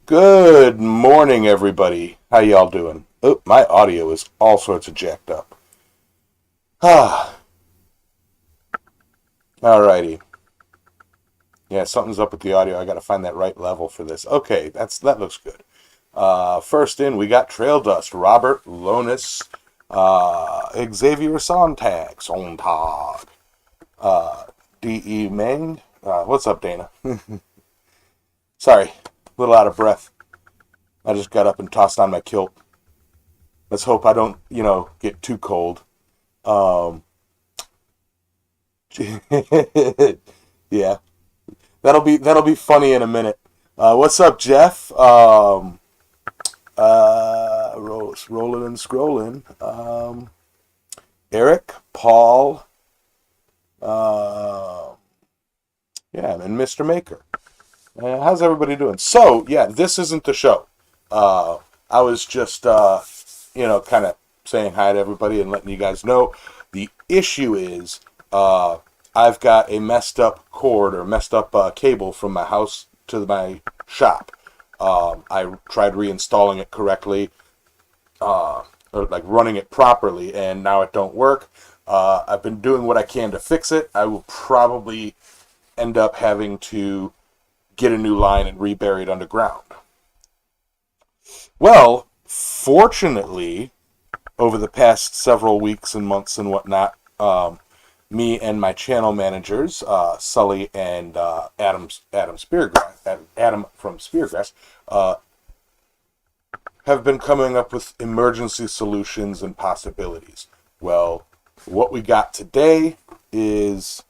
Good morning, everybody. How y'all doing? Oh, my audio is all sorts of jacked up. Ah, alrighty. Yeah, something's up with the audio. I got to find that right level for this. Okay, that looks good. First in, we got Trail Dust, Robert Lonis, Xavier Sontag, D.E. Meng. What's up, Dana? Sorry, a little out of breath. I just got up and tossed on my kilt. Let's hope I don't, get too cold. Um, yeah, that'll be funny in a minute. What's up, Jeff? Rolling and scrolling. Eric, Paul, uh, yeah, and Mr. Maker. How's everybody doing? So, yeah, this isn't the show. I was just, kind of saying hi to everybody and letting you guys know. The issue is, I've got a messed up cord or messed up cable from my house to my shop. I tried reinstalling it correctly, or like running it properly, and now it don't work. I've been doing what I can to fix it. I will probably end up having to get a new line and rebury it underground. Well, fortunately, over the past several weeks and months and whatnot, me and my channel managers, Sully and Adam from Speargrass, have been coming up with emergency solutions and possibilities. Well, what we got today is,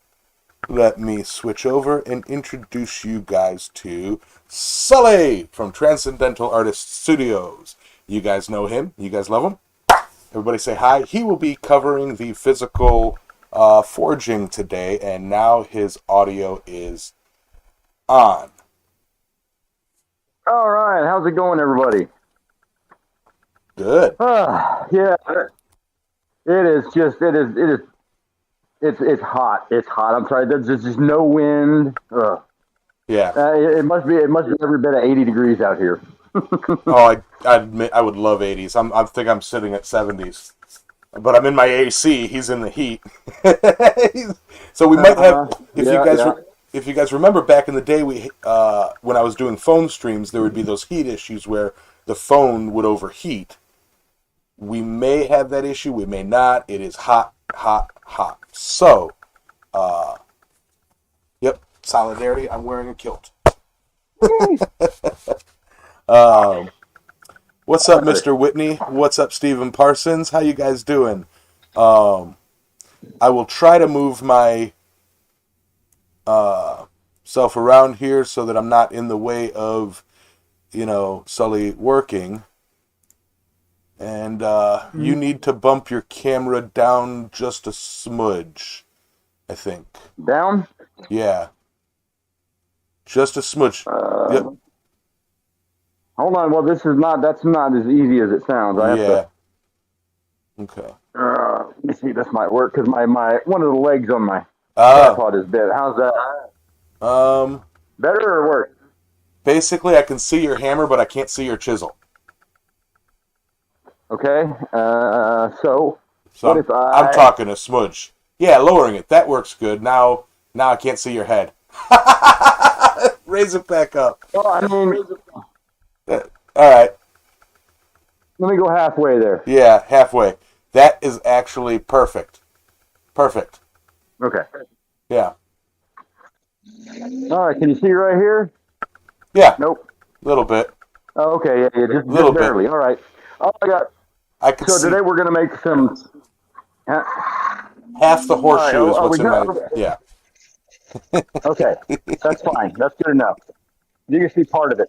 let me switch over and introduce you guys to Sully from Transcendental Artist Studios. You guys know him. You guys love him. Everybody say hi. He will be covering the physical forging today, and now his audio is on. All right, how's it going, everybody? Good. Yeah, it's hot. It's hot. I'm sorry. There's just no wind. Yeah. It must be every bit of 80 degrees out here. Oh, I admit I would love 80s. I think I'm sitting at 70s, but I'm in my AC. He's in the heat. So we might have, if you guys remember back in the day, when I was doing phone streams, there would be those heat issues where the phone would overheat. We may have that issue. We may not. It is hot, hot, hot. So, yep, solidarity. I'm wearing a kilt. What's up, Mr. Whitney? What's up, Stephen Parsons? How you guys doing? I will try to move my self around here so that I'm not in the way of, Sully working. And you need to bump your camera down just a smudge, I think. Down? Yeah. Just a smudge. Yep. Hold on. Well, that's not as easy as it sounds. I have to. Okay. Let me see. This might work because my one of the legs on my tripod is dead. How's that? Better or worse? Basically, I can see your hammer, but I can't see your chisel. Okay. So what if I'm talking a smudge. Yeah, lowering it. That works good. Now I can't see your head. Raise it back up. Well, I mean, all right. Let me go halfway there. Yeah, halfway. That is actually perfect. Perfect. Okay. Yeah. All right. Can you see right here? Yeah. Nope. A little bit. Oh, okay. Yeah. Just barely. Bit. All right. Oh, I can see. Today we're going to make some. Half the horseshoe is what's in my. Yeah. Okay. That's fine. That's good enough. You can see part of it.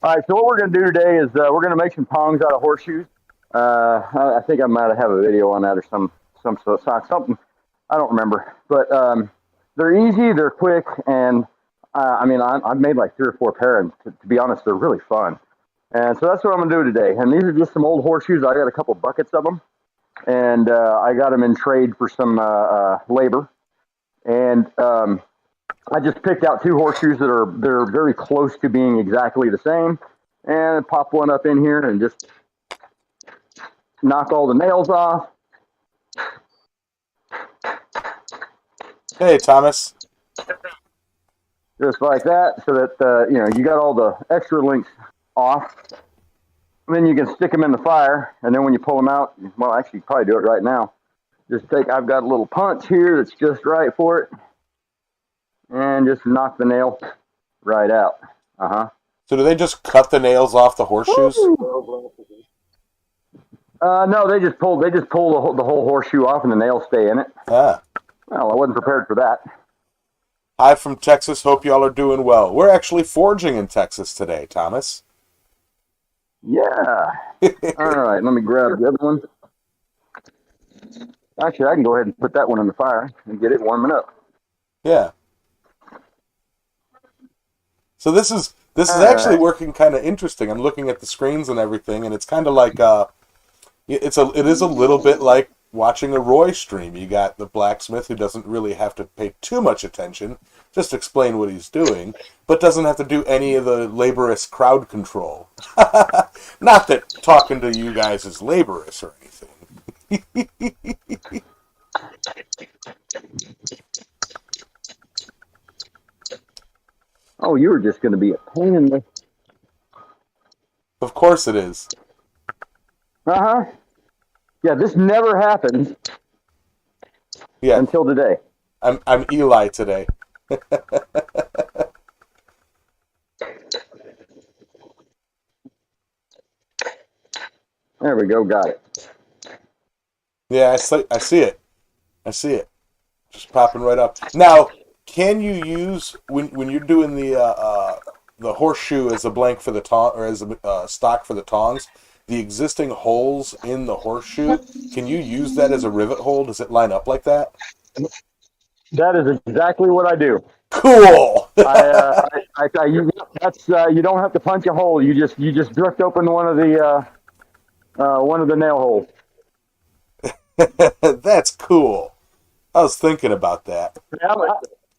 All right. So what we're going to do today is we're going to make some tongs out of horseshoes. I think I might have a video on that or something. I don't remember. But they're easy. They're quick. And I've made like 3 or 4 pairs. To be honest, they're really fun. And so that's what I'm going to do today. And these are just some old horseshoes. I got a couple buckets of them. And I got them in trade for some labor. And I just picked out 2 horseshoes they're very close to being exactly the same. and pop one up in here and just knock all the nails off. Hey, Thomas. Just like that, so that you got all the extra links off. And then you can stick them in the fire, and then when you pull them out, well, actually, you can probably do it right now. I've got a little punch here that's just right for it, and just knock the nail right out. So do they just cut the nails off the horseshoes? No, they just pull the whole horseshoe off, and the nails stay in it. Ah. Well, I wasn't prepared for that. Hi from Texas. Hope y'all are doing well. We're actually forging in Texas today, Thomas. Yeah. All right, let me grab the other one. Actually, I can go ahead and put that one in the fire and get it warming up. Yeah. So this is actually working kind of interesting. I'm looking at the screens and everything, and it's kind of like it is a little bit like watching a Roy stream. You got the blacksmith who doesn't really have to pay too much attention, just explain what he's doing, but doesn't have to do any of the laborious crowd control. Not that talking to you guys is laborious or anything. Oh, you were just going to be a pain in the... Of course it is. Uh-huh. Yeah, this never happened until today. I'm Eli today. There we go, got it. Yeah, I see it. I see it. Just popping right up. Now, can you use when you're doing the horseshoe as a blank for the tong, or as a stock for the tongs, the existing holes in the horseshoe, can you use that as a rivet hole? Does it line up like that? That is exactly what I do. Cool. You don't have to punch a hole. You just drift open one of the nail holes. That's cool. I was thinking about that.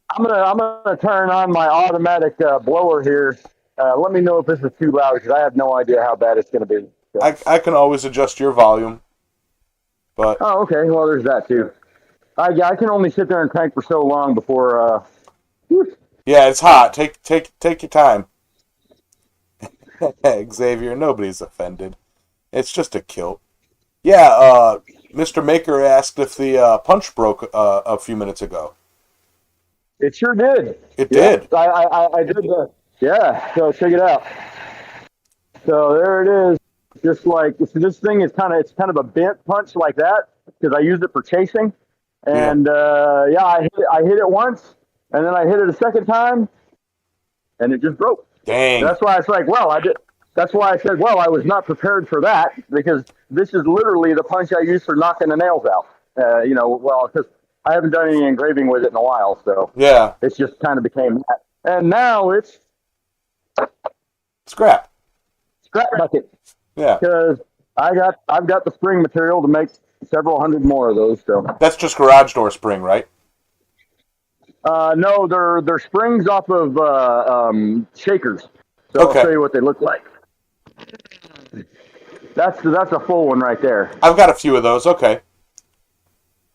I'm gonna turn on my automatic blower here. Let me know if this is too loud, because I have no idea how bad it's going to be. So. I can always adjust your volume. But oh, okay. Well, there's that too. I can only sit there and crank for so long before. Yeah, it's hot. Take your time. Xavier, nobody's offended. It's just a kilt. Yeah, Mr. Maker asked if the punch broke a few minutes ago. It sure did. It did. I did that. Yeah, so check it out. So there it is. Just like this thing is kind of a bent punch like that, because I used it for chasing. And I hit it once, and then I hit it a second time, and it just broke. Dang. That's why it's like, well, that's why I said, well, I was not prepared for that, because this is literally the punch I use for knocking the nails out. Because I haven't done any engraving with it in a while, so yeah, it's just kind of became that. And now it's scrap bucket. Yeah, because I've got the spring material to make several hundred more of those. So that's just garage door spring, right? No, they're springs off of shakers. So okay. I'll show you what they look like. That's a full one right there. I've got a few of those. Okay.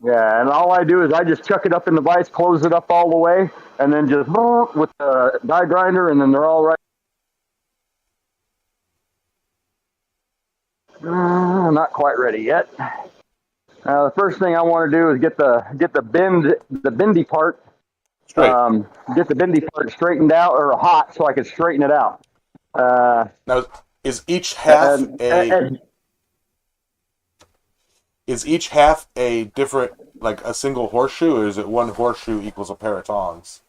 Yeah, and all I do is I just chuck it up in the vise, close it up all the way, and then just with the die grinder, and then they're all right. Not quite ready yet. The first thing I want to do is get the bendy part straight. Get the bendy part straightened out or hot so I can straighten it out. Now, is each half a different, like a single horseshoe, or is it one horseshoe equals a pair of tongs?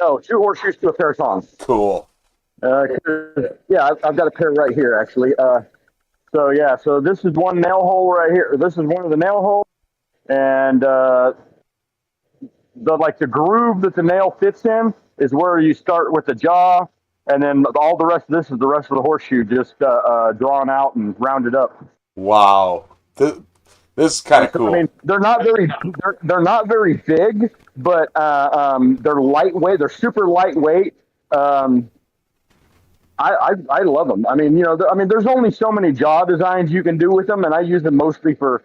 No, 2 horseshoes to a pair of tongs. Cool. Yeah, I've got a pair right here, actually. So this is one nail hole right here. This is one of the nail holes, and the groove that the nail fits in is where you start with the jaw, and then all the rest of this is the rest of the horseshoe, just drawn out and rounded up. Wow, this is kind of cool. I mean, they're not very big, but they're lightweight. They're super lightweight. I love them. I mean, there's only so many jaw designs you can do with them, and I use them mostly for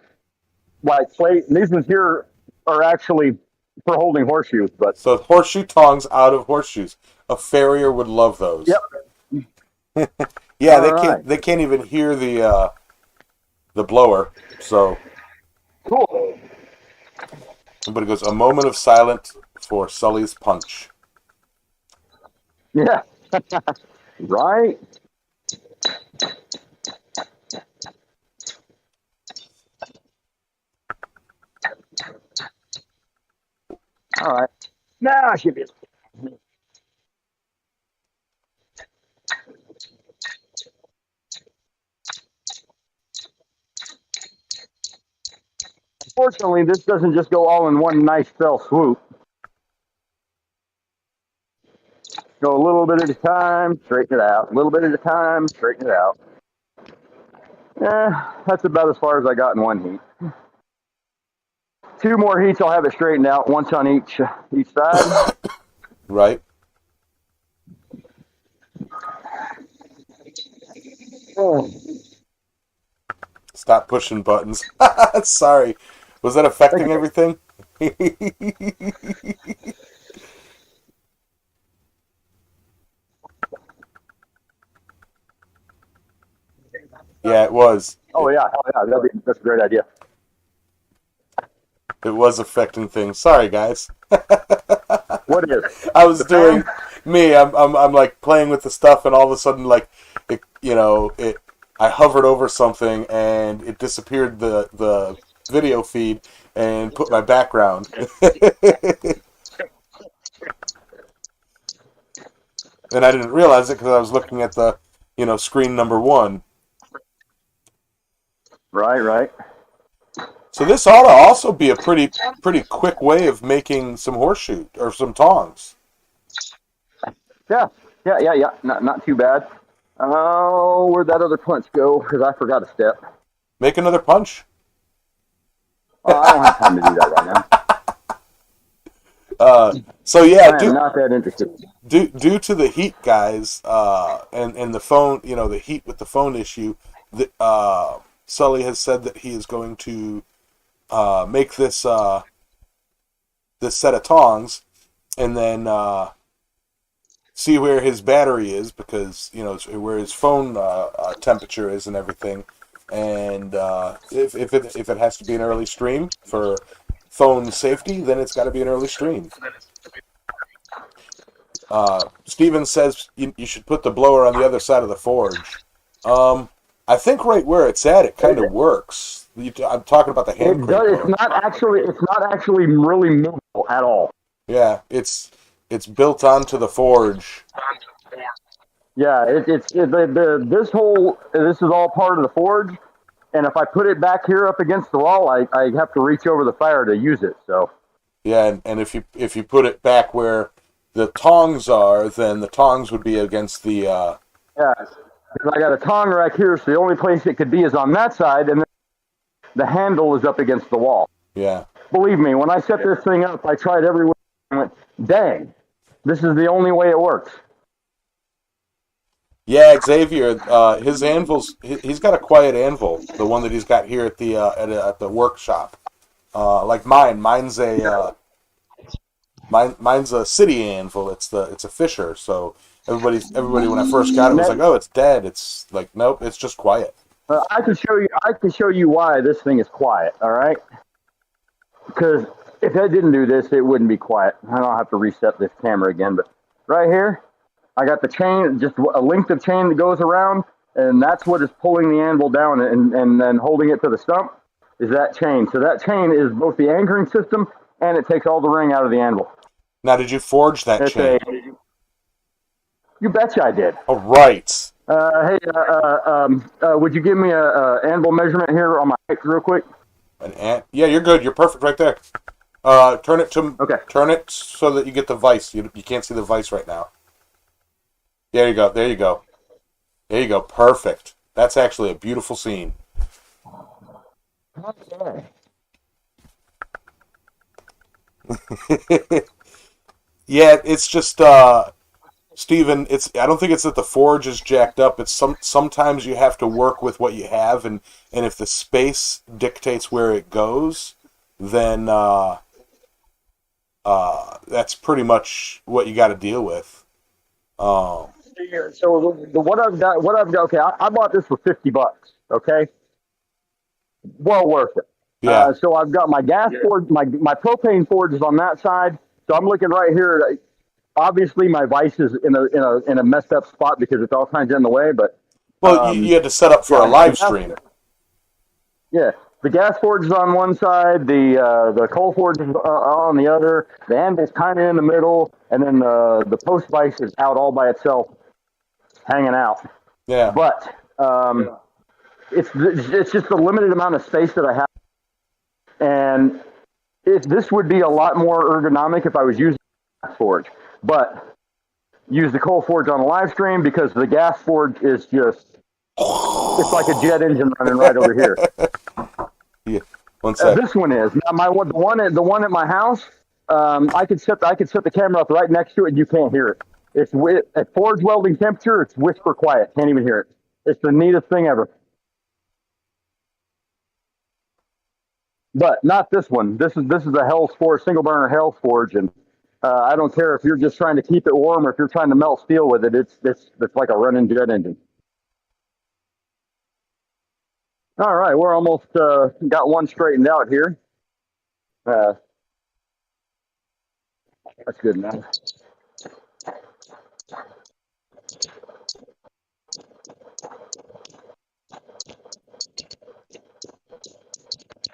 like plate. And these ones here are actually for holding horseshoes. But So horseshoe tongs out of horseshoes. A farrier would love those. yep, Yeah, all right, they can't even hear the blower. So cool. somebody goes, a moment of silence for Sully's punch. Yeah, right. All right. Now I should be. Unfortunately, this doesn't just go all in one nice fell swoop. Go a little bit at a time, straighten it out. A little bit at a time, straighten it out. That's about as far as I got in one heat. Two more heats, I'll have it straightened out, once on each side. Right? Oh. Stop pushing buttons. Sorry. Was that affecting everything? Yeah, it was. Oh yeah, that's a great idea. It was affecting things. Sorry, guys. What is? I was The doing fan? me. I'm like playing with the stuff, and all of a sudden, like it. I hovered over something, and it disappeared the video feed and put my background. And I didn't realize it because I was looking at the screen number one. Right, right. So this ought to also be a pretty quick way of making some horseshoe or some tongs. Yeah, yeah. Not too bad. Oh, where'd that other punch go? Because I forgot a step. Make another punch. Oh, I don't have time to do that right now. So yeah, I am not that interested. due to the heat, guys, and the phone, the heat with the phone issue, Sully has said that he is going to make this set of tongs, and then see where his battery is, because where his phone temperature is and everything, and if it has to be an early stream for phone safety, then it's got to be an early stream. Steven says you should put the blower on the other side of the forge. I think right where it's at, it kind of works. I'm talking about the hand crank blower. It's not actually really movable at all. Yeah, it's built onto the forge. Yeah, this is all part of the forge, and if I put it back here up against the wall, I have to reach over the fire to use it. So Yeah, and if you put it back where the tongs are, then the tongs would be against the. yeah, because I got a tong rack here, so the only place it could be is on that side, and then the handle is up against the wall. Yeah. Believe me, when I set this thing up, I tried everywhere and went, dang, this is the only way it works. Yeah, Xavier, his anvil's he's got a quiet anvil, the one that he's got here at the workshop. Like mine's a city anvil. It's a Fisher. So everybody when I first got it was like, oh, it's dead. It's like, nope, it's just quiet. I can show you why this thing is quiet. All right, because if I didn't do this, it wouldn't be quiet. I don't have to reset this camera again, but right here, I got the chain, just a length of chain that goes around, and that's what is pulling the anvil down and then holding it to the stump is that chain. So that chain is both the anchoring system and it takes all the ring out of the anvil. Now, did you forge that chain? You betcha I did. All right. Hey, would you give me a anvil measurement here on my mic real quick? Yeah, you're good. You're perfect right there. Turn it so that you get the vise. You can't see the vise right now. There you go. There you go. There you go. Perfect. That's actually a beautiful scene. Okay. Yeah, it's just Steven, I don't think it's that the forge is jacked up. It's sometimes you have to work with what you have, and if the space dictates where it goes, then that's pretty much what you got to deal with. So what I've got. Okay, I bought this for $50. Okay, well worth it. Yeah. So I've got my gas forge, my propane forge is on that side. So I'm looking right here. Obviously, my vise is in a messed up spot because it's all kinds of in the way. But Well, you had to set up for a live stream. Yeah, the gas forge is on one side, the coal forge is on the other. The anvil's kind of in the middle, and then the post vise is out all by itself, hanging out. Yeah. But it's just a limited amount of space that I have, and this would be a lot more ergonomic if I was using the gas forge. But use the coal forge on a live stream because the gas forge is just it's like a jet engine running right over here. Yeah. One second. This one is now the one at my house. I could set the camera up right next to it, and you can't hear it. It's at forge welding temperature. It's whisper quiet. Can't even hear it. It's the neatest thing ever. But not this one. This is a Hell's Forge, single burner Hell's Forge, and I don't care if you're just trying to keep it warm or if you're trying to melt steel with it. It's like a running jet engine. All right, we're almost got one straightened out here. That's good enough.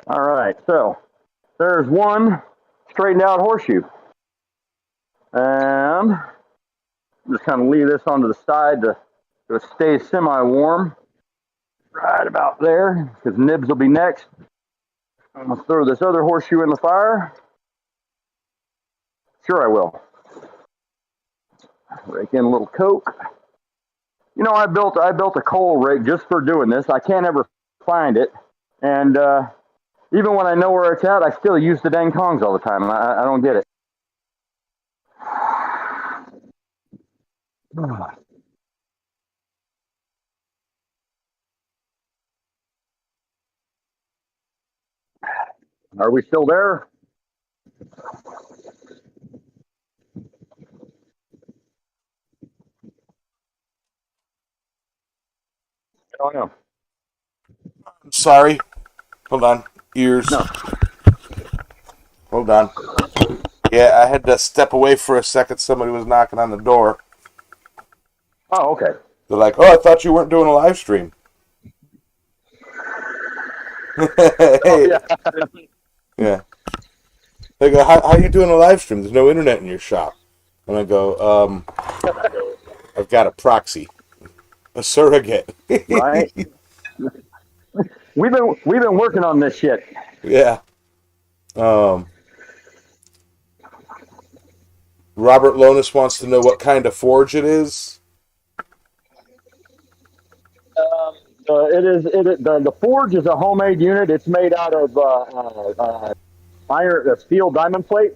All right, so there's one straightened out horseshoe. And just kind of leave this onto the side to stay semi-warm. Right about there, because nibs will be next. I'm going to throw this other horseshoe in the fire. Sure I will. Rake in a little coke. You know, I built a coal rig just for doing this. I can't ever find it. And even when I know where it's at, I still use the dang tongs all the time. I don't get it. Are we still there? I don't know. I'm sorry. Hold on. Ears. No. Hold on. Yeah, I had to step away for a second. Somebody was knocking on the door. Oh, okay. They're like, "Oh, I thought you weren't doing a live stream." Hey. Oh, yeah. Yeah. They go, how you doing a live stream? There's no internet in your shop. And I go, I've got a proxy. A surrogate. Right? We've been working on this shit. Yeah. Robert Lonis wants to know what kind of forge it is. The forge is a homemade unit. It's made out of iron, steel diamond plate.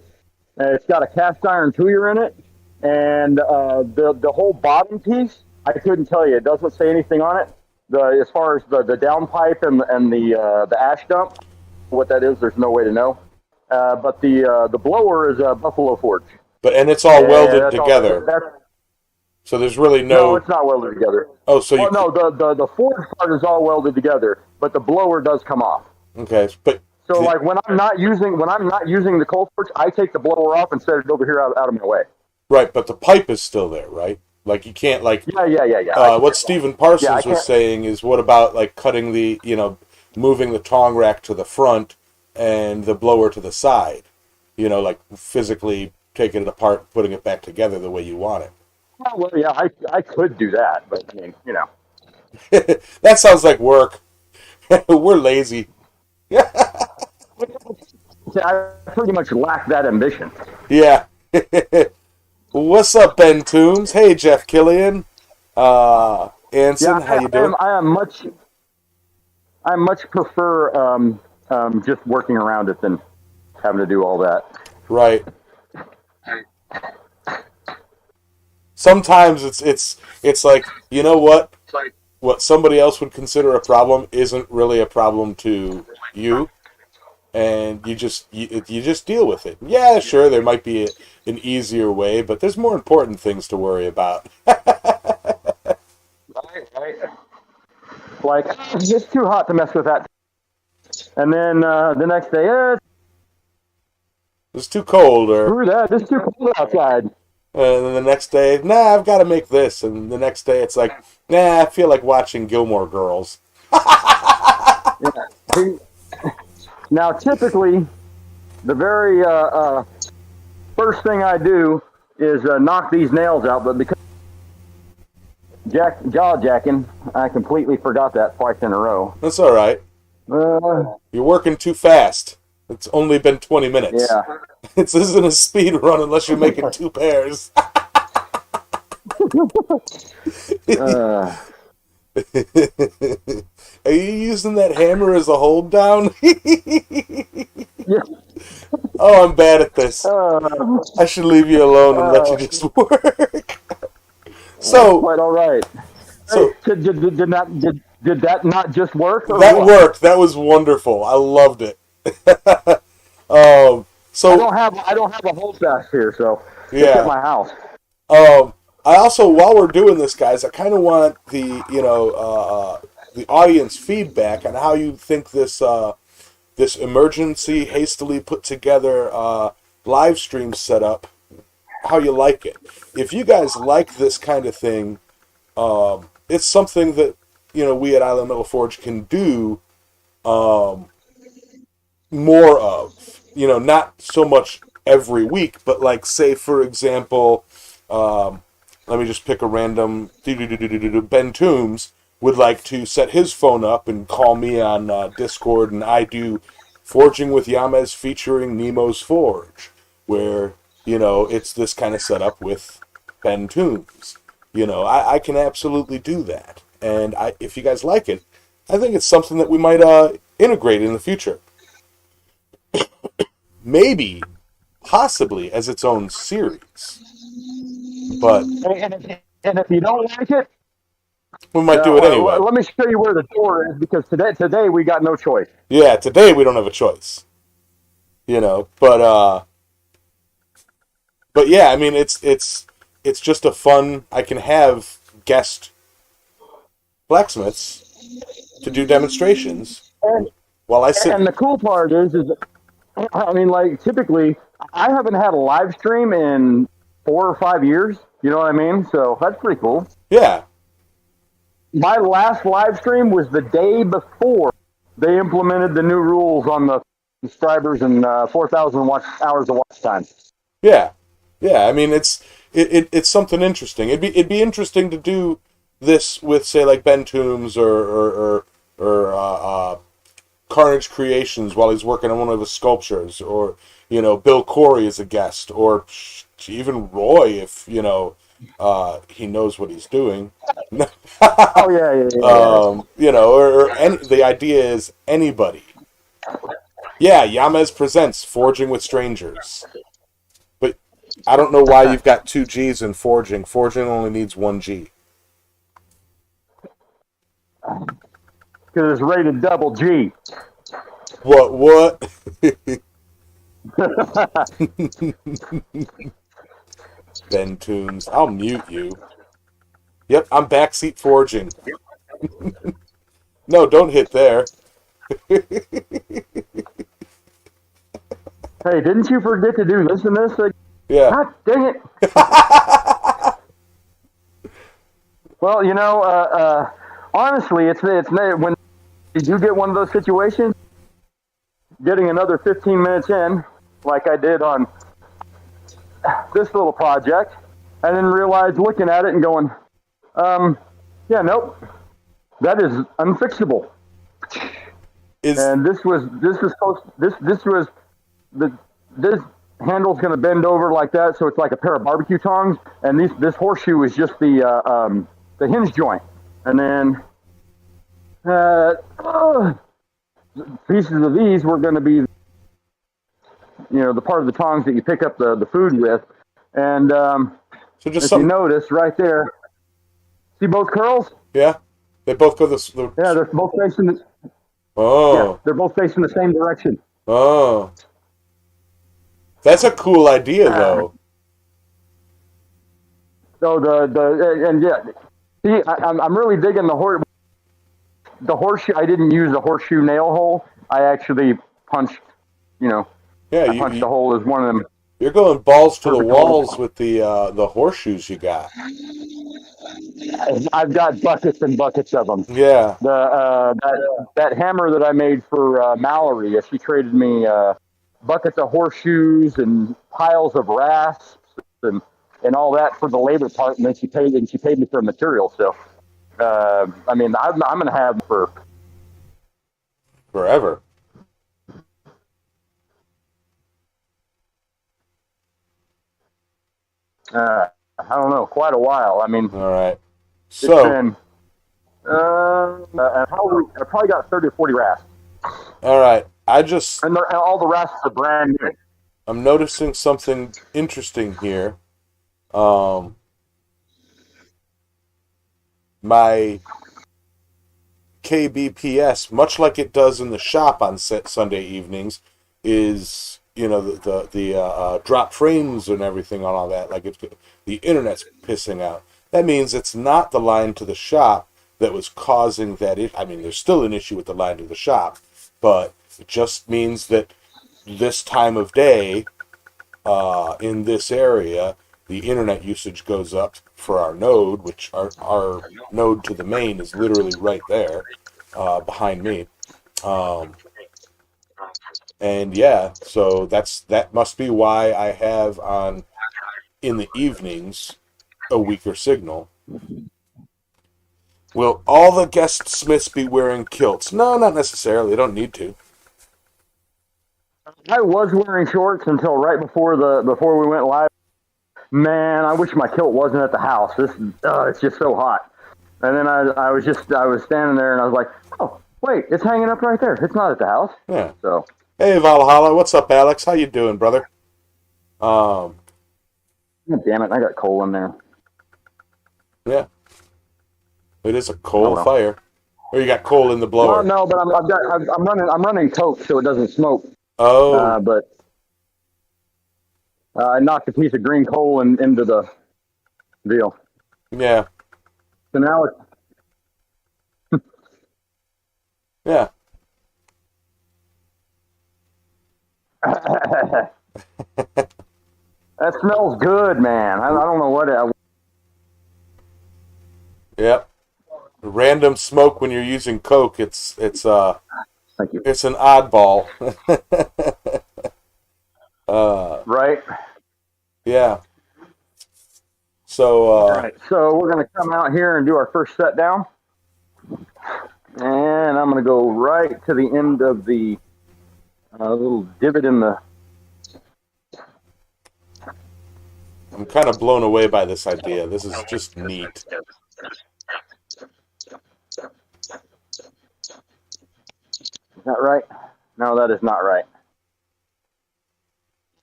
It's got a cast iron tuyer in it, and the whole bottom piece, I couldn't tell you. It doesn't say anything on it. As far as the downpipe and the ash dump, what that is, there's no way to know. But the blower is a Buffalo Forge. And it's all welded together. So there's really no, it's not welded together. Oh, so no, the forge part is all welded together, but the blower does come off. Okay, but so like when I'm not using the coal forge, I take the blower off and set it over here out of my way. Right, but the pipe is still there, right? Like you can't Yeah. What Stephen Parsons was saying is, what about like cutting moving the tong rack to the front and the blower to the side? Like physically taking it apart, putting it back together the way you want it. Oh, well, yeah, I could do that, but I mean, That sounds like work. We're lazy. I pretty much lack that ambition. Yeah. What's up, Ben Toombs? Hey, Jeff Killian. Anson, how you doing? I much prefer just working around it than having to do all that. Right. sometimes it's like, you know what somebody else would consider a problem isn't really a problem to you, and you just deal with it. Yeah, sure, there might be an easier way, but there's more important things to worry about. Right. Like, it's too hot to mess with that. And then the next day, It's too cold, or screw that. It's too cold outside. and then the next day, nah, I've got to make this, and the next day it's like, nah, I feel like watching Gilmore Girls. Yeah. Now, typically, the very first thing I do is knock these nails out, but because jaw jacking, I completely forgot that twice in a row. That's all right. You're working too fast. It's only been 20 minutes. Yeah. This isn't a speed run unless you're making two pairs. Are you using that hammer as a hold down? Yeah. Oh, I'm bad at this. I should leave you alone and let you just work. So, quite all right. so Hey, did that not just work? Or that what? worked. That was wonderful. I loved it. I So don't have a holdfast here, so it's at yeah. my house. I also, while we're doing this, guys, I kind of want the audience feedback on how you think this emergency, hastily put together live stream setup, how you like it. If you guys like this kind of thing, it's something that we at Island Metal Forge can do more of. Not so much every week, but like, say for example, let me just pick a random. Ben Toombs would like to set his phone up and call me on Discord, and I do Forging with Yamez featuring Nemo's Forge, where it's this kind of setup with Ben Toombs. I can absolutely do that, and if you guys like it, I think it's something that we might integrate in the future. Maybe, possibly as its own series, but And if you don't like it, we might do it anyway. let me show you where the door is, because today we got no choice. Yeah, today we don't have a choice. But yeah, I mean it's just a fun. I can have guest blacksmiths to do demonstrations And while I sit. and the cool part is I mean, like, typically I haven't had a live stream in 4 or 5 years. You know what I mean? So that's pretty cool. Yeah, My last live stream was the day before they implemented the new rules on the subscribers and 4,000 hours of watch time. yeah, yeah. I mean it's something interesting. It'd be interesting to do this with, say, like Ben Toombs or Carnage Creations while he's working on one of his sculptures, or Bill Corey as a guest, or even Roy if he knows what he's doing. Oh yeah. The idea is anybody. Yeah, Yamez presents Forging with Strangers, but I don't know why you've got two G's in Forging. Forging only needs one G. Because it's rated double G. What? Ben Toombs, I'll mute you. Yep, I'm backseat forging. No, don't hit there. Hey, didn't you forget to do this and this? Yeah. God dang it. Well, honestly, it's when you do get one of those situations, getting another 15 minutes in, like I did on this little project, and then realize, looking at it and going, yeah, nope, that is unfixable. And this was this handle's going to bend over like that, so it's like a pair of barbecue tongs, and this horseshoe is just the hinge joint, and then pieces of these were going to be the part of the tongs that you pick up the food with, and So just If you something. notice right there, see both curls? Yeah, they both go this. Yeah, they're both facing. Yeah, Oh, they're both facing the same direction. oh, that's a cool idea, Uh, though. so the and yeah, see, I'm really digging the horseshoe. I didn't use the horseshoe nail hole. I actually punched. You know, Yeah, I punched a hole as one of them you're going balls to the perfect walls holes. with the horseshoes you got. I've got buckets and buckets of them. Yeah, That hammer that I made for Mallory, she traded me buckets of horseshoes and piles of rasps and and all that for the labor part, and then she paid me for material. So I mean, I'm gonna have for forever. I don't know, quite a while. I mean, All right. it's So, been I probably got 30 or 40 rasps, all right. and all the rasps are brand new. I'm noticing something interesting here. Um, my KBPS, much like it does in the shop on Sunday evenings, is the drop frames and everything on all that. Like the internet's pissing out. That means it's not the line to the shop that was causing that. I mean, there's still an issue with the line to the shop, but it just means that this time of day in this area, the internet usage goes up for our node, which our node to the main is literally right there behind me. Um, and yeah, so that must be why I have on in the evenings a weaker signal. Will all the guest smiths be wearing kilts? No, not necessarily. They don't need to. I was wearing shorts until right before we went live. Man, I wish my kilt wasn't at the house. It's just so hot. And then I was standing there and I was like, oh wait, it's hanging up right there. It's not at the house. Yeah. So Hey Valhalla, what's up, Alex? How you doing, brother? Um, damn it, I got coal in there. yeah, it is a Oh coal well. fire. Or you got coal in the Well, blower. no, but I'm running coke so it doesn't smoke. Oh, But I knocked a piece of green coal into the deal. yeah, So now yeah. it's that smells good, man. I don't know what Yep. Random smoke when you're using coke. thank you. It's an oddball. uh, Right. yeah. So All right. So we're gonna come out here and do our first set down, and I'm gonna go right to the end of the little divot in the. I'm kind of blown away by this idea. This is just neat. Is that right? No, that is not right.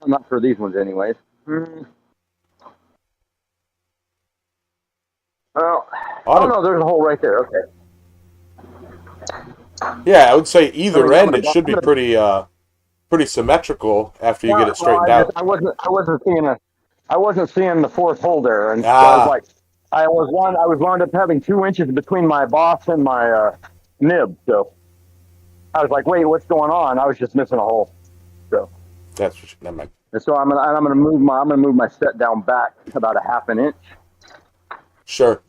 I'm not for these ones, anyways. Well, oh Autumn. no, there's a hole right there. Okay. Yeah, I would say I either mean, end. It should be pretty symmetrical after you get well, it straightened out. I wasn't seeing the fourth hole there, and so I was Ah, like, I was wound up having 2 inches between my boss and my nib. So I was like, wait, what's going on? I was just missing a hole. So that's what never mind. and so I'm gonna move my set down back about a half an inch. Sure.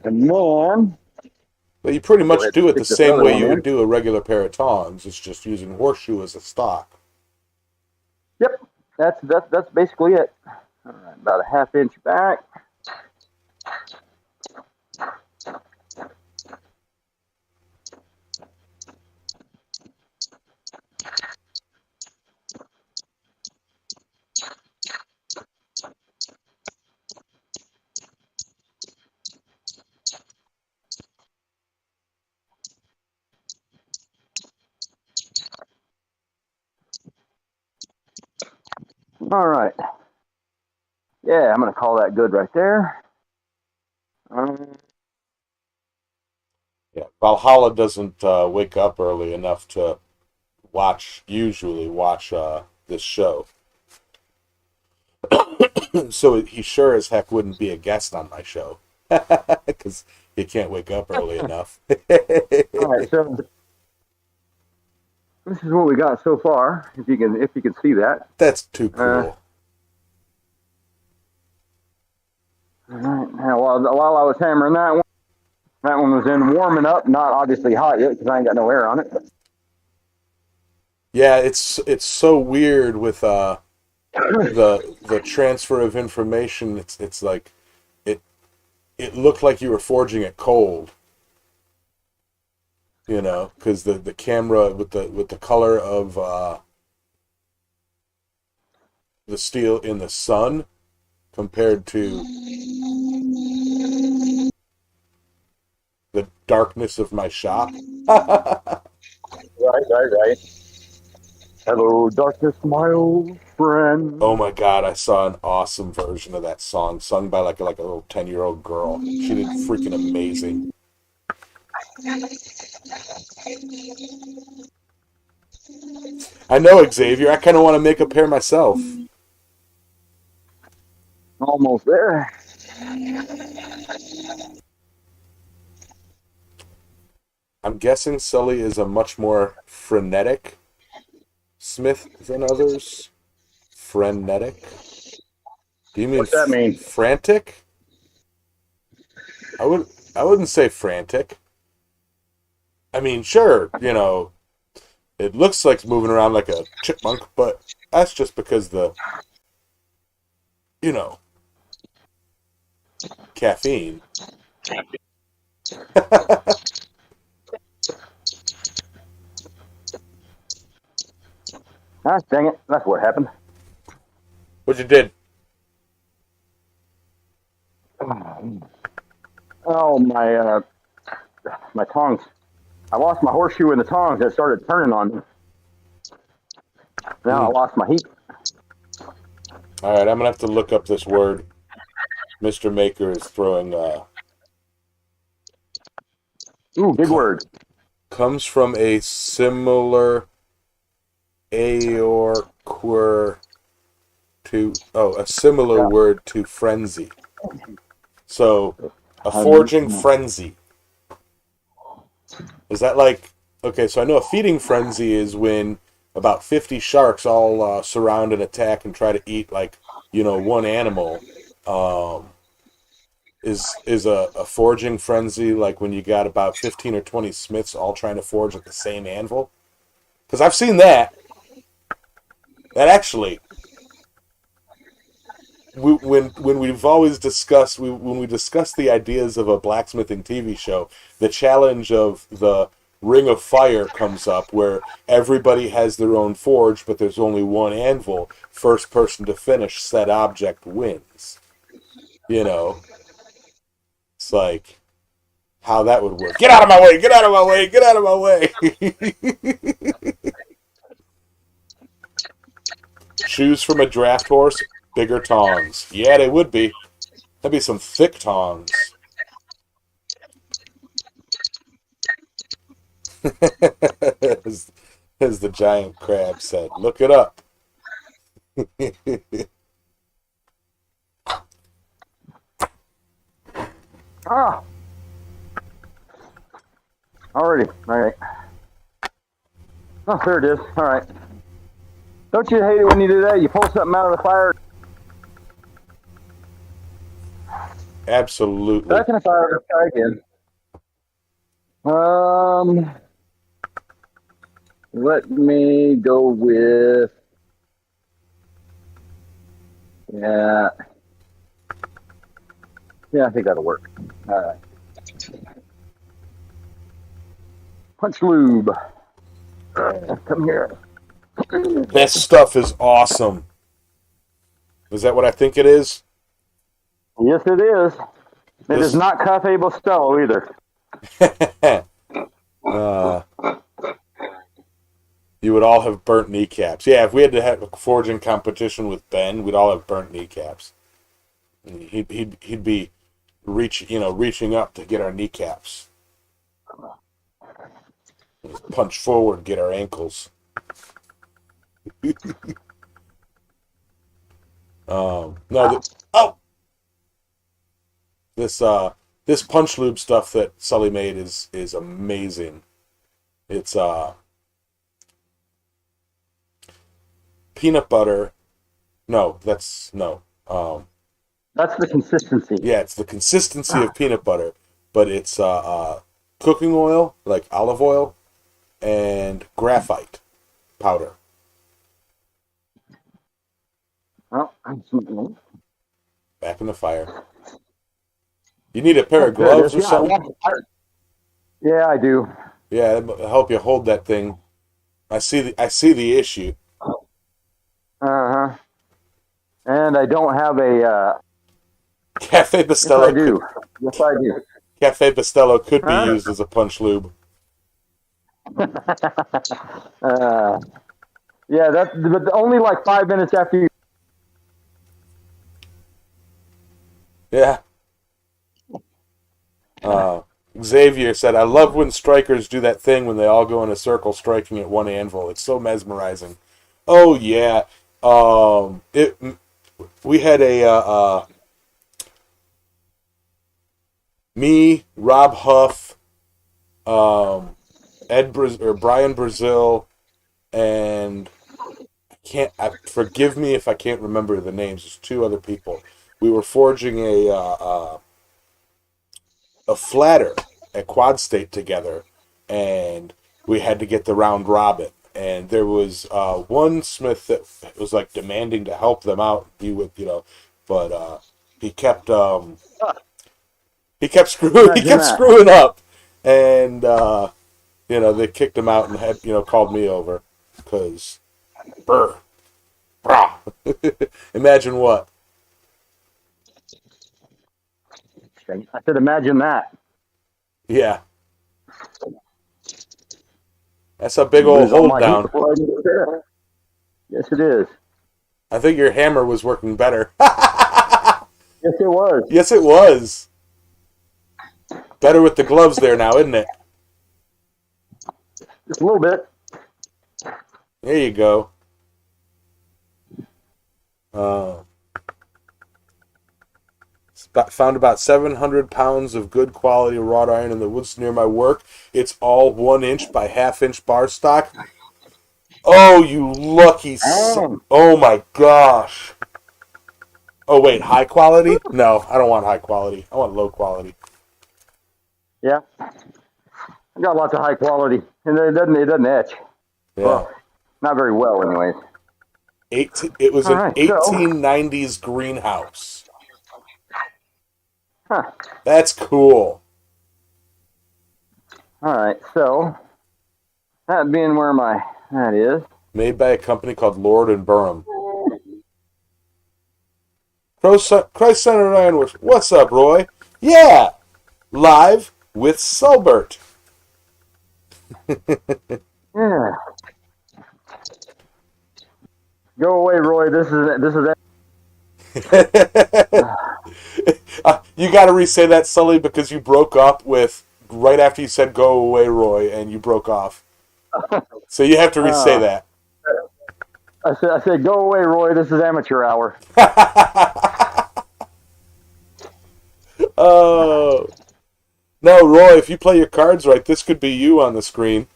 And then But you pretty go much ahead and do it the stick this same other way one you would in. do a regular pair of tongs. It's just using horseshoe as a stock. Yep, that's basically it. All right, about a half inch back. All right. Yeah, I'm going to call that good right there. Yeah, Valhalla doesn't wake up early enough to usually watch this show. So he sure as heck wouldn't be a guest on my show because he can't wake up early enough. All right, so this is what we got so far. If you can see that. That's too Uh, cool. all right. Now, while I was hammering that one was in warming up, not obviously hot yet because I ain't got no air on it. Yeah, it's so weird with the transfer of information. It's like it looked like you were forging it cold. Because the camera with the color of the steel in the sun compared to the darkness of my shop. Right. Hello, darkness, my old friend. Oh my god, I saw an awesome version of that song sung by like a little 10-year-old girl. She did freaking amazing. I know, Xavier. I kind of want to make a pair myself. Almost there. I'm guessing Sully is a much more frenetic smith than others. Frenetic? Do you mean What's that mean? frantic? I wouldn't say frantic. I mean, sure, it looks like it's moving around like a chipmunk, but that's just because caffeine. Ah, dang it. That's what happened. What you did? Oh, my tongs. I lost my horseshoe in the tongs that started turning on me. Now I lost my heat. All right, I'm gonna have to look up this word. Mr. Maker is throwing. Ooh, big word. Comes from a similar aorquer a similar word to frenzy. So, a forging frenzy. Is that like, okay, so I know a feeding frenzy is when about 50 sharks all surround and attack and try to eat one animal. Is a forging frenzy like when you got about 15 or 20 smiths all trying to forge at the same anvil? Because I've seen that. That actually, when we've always discussed when we discuss the ideas of a blacksmithing TV show, the challenge of the Ring of Fire comes up where everybody has their own forge, but there's only one anvil. First person to finish said object wins. It's like how that would work. Get out of my way! Get out of my way! Get out of my way! Shoes from a draft horse, bigger tongs. Yeah, they would be. That'd be some thick tongs. as the giant crab said, look it up. Ah. Already. All right. Oh, there it is. All right. Don't you hate it when you do that? You pull something out of the fire. Absolutely. Back in the fire. Let's try again. Let me go with. Yeah. Yeah, I think that'll work. All right. Punch lube. Come here. That stuff is awesome. Is that what I think it is? Yes, it is. It is not Cafe Bustelo either. You would all have burnt kneecaps. Yeah, if we had to have a forging competition with Ben, we'd all have burnt kneecaps. He'd be reaching up to get our kneecaps. Punch forward, get our ankles. No, this punch lube stuff that Sully made is amazing. It's peanut butter. No, that's no. That's the consistency. Yeah, it's the consistency of peanut butter, but it's cooking oil, like olive oil, and graphite powder. Oh, Back in the fire. You need a pair of gloves or something? Yeah, I do. Yeah, that'll help you hold that thing. I see the issue. Uh-huh. And I don't have a Cafe Bustelo. Yes, I do. Yes, I do. Cafe Bustelo could be used as a punch lube. Yeah, but only like 5 minutes after you. Yeah. Xavier said, "I love when strikers do that thing when they all go in a circle striking at one anvil. It's so mesmerizing." Oh yeah. We had me, Rob Huff, Brian Brazil, and forgive me if I can't remember the names. There's 2 other people. We were forging a flatter at Quad State together, and we had to get the round robin. And there was one smith that was like demanding to help them out, but he kept screwing up, and they kicked him out and had called me over because imagine what. I said, imagine that. Yeah. That's a big old hold down. Yes, it is. I think your hammer was working better. Yes, it was. Yes, it was. Better with the gloves there now, isn't it? Just a little bit. There you go. Found about 700 pounds of good quality wrought iron in the woods near my work. It's all 1 inch by half-inch bar stock. Oh, you lucky oh my gosh. Oh, wait, high quality? No, I don't want high quality. I want low quality. Yeah. I got lots of high quality, and it doesn't etch. Yeah. Well, not very well, anyways. It was an 1890s greenhouse. Huh. That's cool. All right, so that being where that is. Made by a company called Lord and Burham. Christ-centered Ironworks. What's up, Roy? Yeah! Live with Sulbert. Yeah. Go away, Roy. This is you got to re-say that, Sully, because you broke up with right after you said "Go away, Roy," and you broke off. So you have to re-say that. I said, "Go away, Roy. This is amateur hour." Oh no, Roy! If you play your cards right, this could be you on the screen.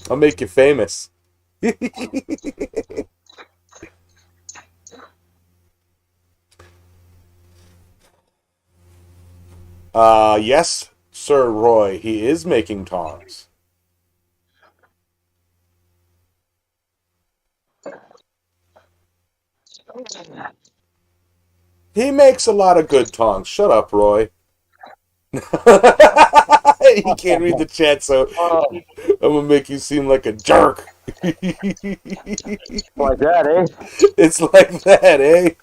I'll make you famous. Yes, Sir Roy, he is making tongs. He makes a lot of good tongs. Shut up, Roy. He can't read the chat, so I'm gonna make you seem like a jerk. Like that, eh? It's like that, eh?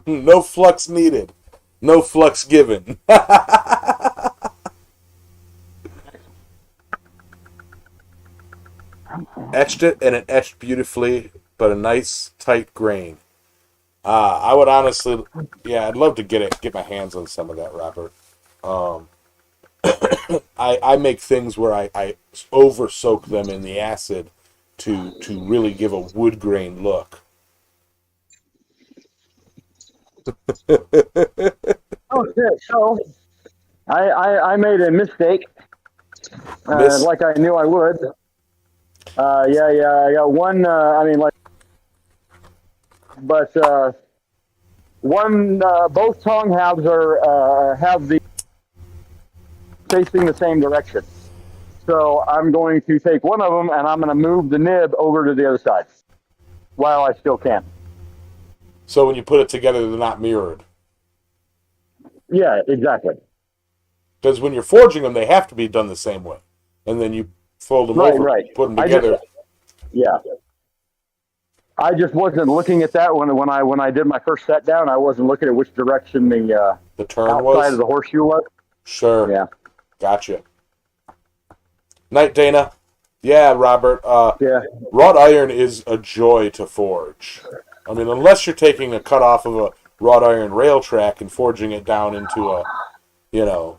No flux needed. No flux given. Etched it, and it etched beautifully, but a nice tight grain. I would honestly, yeah, I'd love to get my hands on some of that, Robert. Um, I make things where I over soak them in the acid to really give a wood grain look. Okay, so I made a mistake, Miss, like I knew I would. Yeah, I got one. I mean, like, but both tongue halves are have the facing the same direction. So I'm going to take one of them and I'm going to move the nib over to the other side while I still can. so when you put it together, they're not mirrored. Yeah, exactly. Because when you're forging them, they have to be done the same way. And then you fold them Right, over, right. put them I just, together. yeah, I just wasn't looking at that when I did my first set down. I wasn't looking at which direction the The turn outside was? of the horseshoe was. Sure. Yeah, Gotcha. Night, Dana. Yeah, Robert. yeah. Wrought iron is a joy to forge. I mean, unless you're taking a cut off of a wrought iron rail track and forging it down into a, you know.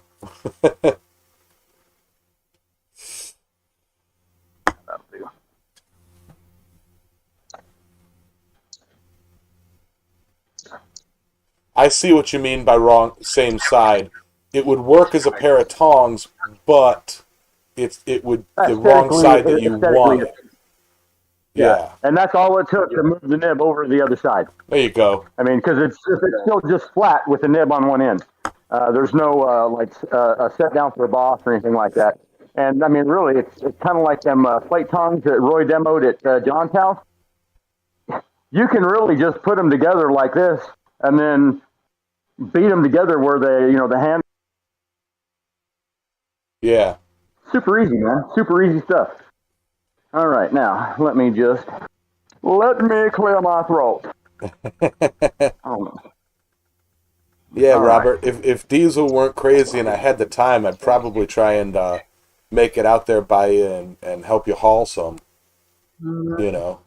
I see what you mean by wrong, same side. It would work as a pair of tongs, but it would the wrong side that you Aesthetically, want it. yeah. Yeah. And that's all it took to move the nib over to the other side. There you go. I mean, because it's still just flat with the nib on one end. There's no a set down for a boss or anything like that. And I mean, really, it's kind of like them plate tongues that Roy demoed at John's house. You can really just put them together like this, and then beat them together where the hand. Yeah. Super easy, man. Super easy stuff. All right, now let me clear my throat. Oh. Yeah, All right. Robert. If Diesel weren't crazy and I had the time, I'd probably try and make it out there by you and help you haul some. You know.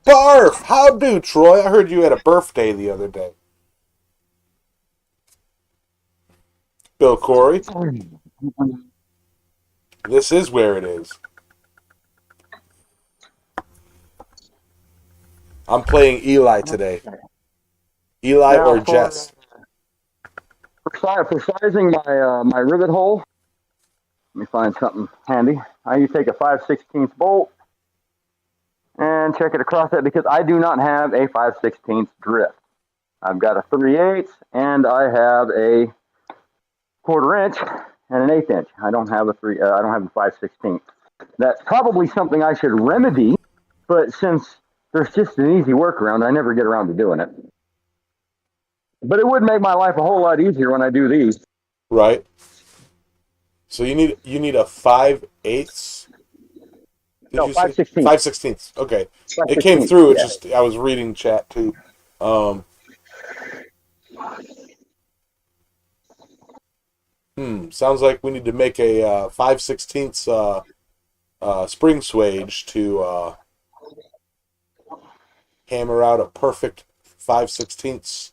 Barf! How do, Troy? I heard you had a birthday the other day. Bill Corey, this is where it is. I'm playing Eli today. Eli Now or Jess? for sizing my rivet hole, let me find something handy. I need to take a 5/16 bolt and check it across that because I do not have a 5/16 drift. I've got a 3/8 and I have a 1/4 inch and an 1/8 inch. I don't have I don't have a 5/16. That's probably something I should remedy, but since there's just an easy workaround, I never get around to doing it. But it would make my life a whole lot easier when I do these. Right. So you need a 5/8. No, 5/16. 5/16. Okay. It came 5/16. through. It's Yeah. just I was reading chat too. Sounds like we need to make a 5/16 spring swage to hammer out a perfect 5/16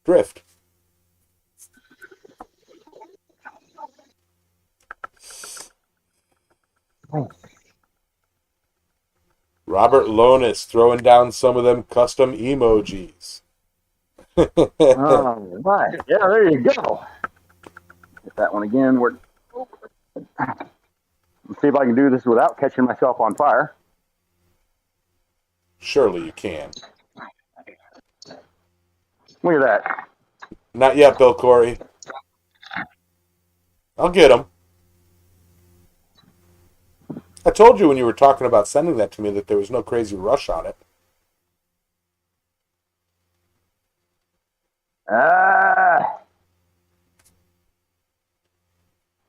drift. Robert Lonis throwing down some of them custom emojis. Oh, right. Yeah, there you go. Get that one again. Let's see if I can do this without catching myself on fire. Surely you can. Look at that. Not yet, Bill Corey. I'll get him. I told you when you were talking about sending that to me that there was no crazy rush on it.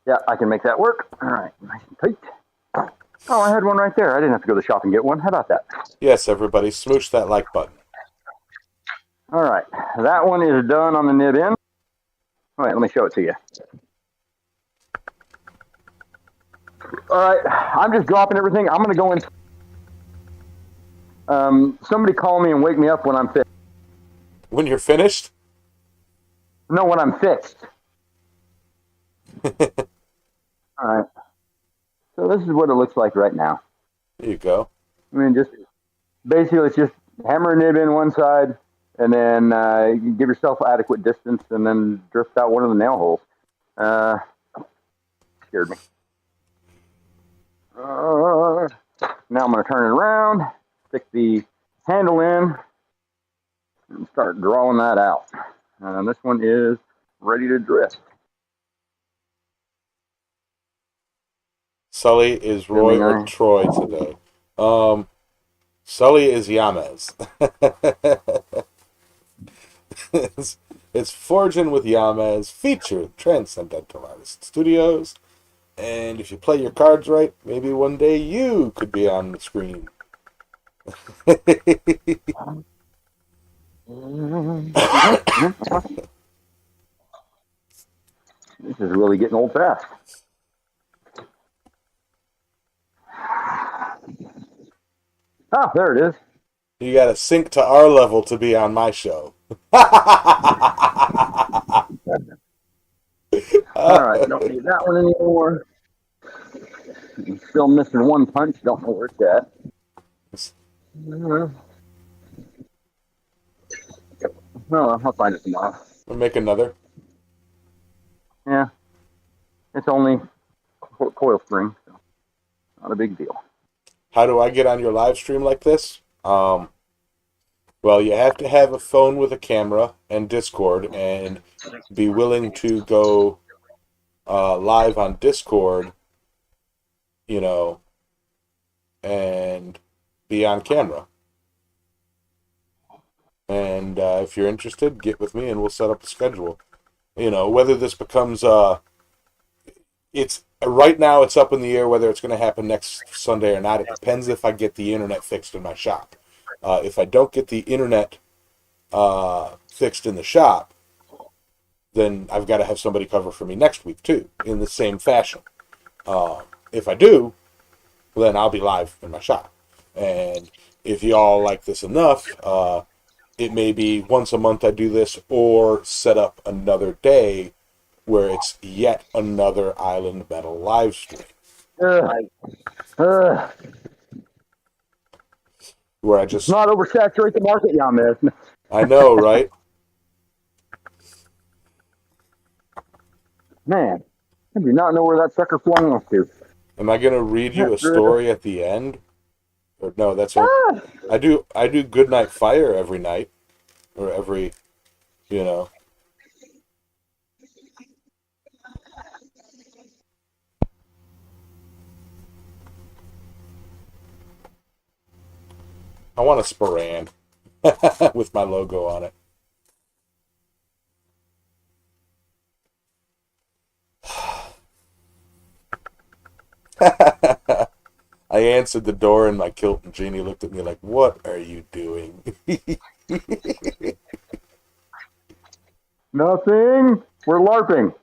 Yeah, I can make that work. All right, nice and tight. Oh, I had one right there. I didn't have to go to the shop and get one. How about that? Yes, everybody, smoosh that like button. All right. That one is done on the nib end. All right, let me show it to you. All right, I'm just dropping everything. I'm going to go in. Somebody call me and wake me up when I'm fixed. When you're finished? No, when I'm fixed. All right. So this is what it looks like right now. There you go. I mean, just basically, it's just hammer a nib in one side, and then you give yourself adequate distance, and then drift out one of the nail holes. Scared me. Now I'm going to turn it around, stick the handle in, and start drawing that out. And this one is ready to drift. Sully is Roy or Troy today. Sully is Yamez. It's Forgin with Yamez, featured Transcendental Artist Studios. And if you play your cards right, maybe one day you could be on the screen. This is really getting old fast. Oh, there it is. You gotta sync to our level to be on my show. Alright, don't need that one anymore. I'm still missing one punch, don't know where it's at. Oh, I'll find it tomorrow. We'll make another. Yeah. It's only coil spring, so not a big deal. How do I get on your live stream like this? Well, you have to have a phone with a camera and Discord and be willing to go live on Discord, you know, and be on camera. And if you're interested, get with me and we'll set up a schedule. You know, whether this becomes it's right now it's up in the air whether it's going to happen next Sunday or not. It depends if I get the internet fixed in my shop. If I don't get the internet fixed in the shop, then I've got to have somebody cover for me next week too, in the same fashion. If I do, then I'll be live in my shop. And if y'all like this enough, it may be once a month I do this, or set up another day where it's yet another Island Metal live stream. Where I just not oversaturate the market, Yamez. I know, right? Man, I do not know where that sucker flung off to. Am I gonna read you a story at the end? Or no, that's I do Good Night Fire every night. Or every, you know. I want a Sporan with my logo on it. I answered the door in my kilt and Jeannie looked at me like, "What are you doing?" Nothing. We're LARPing.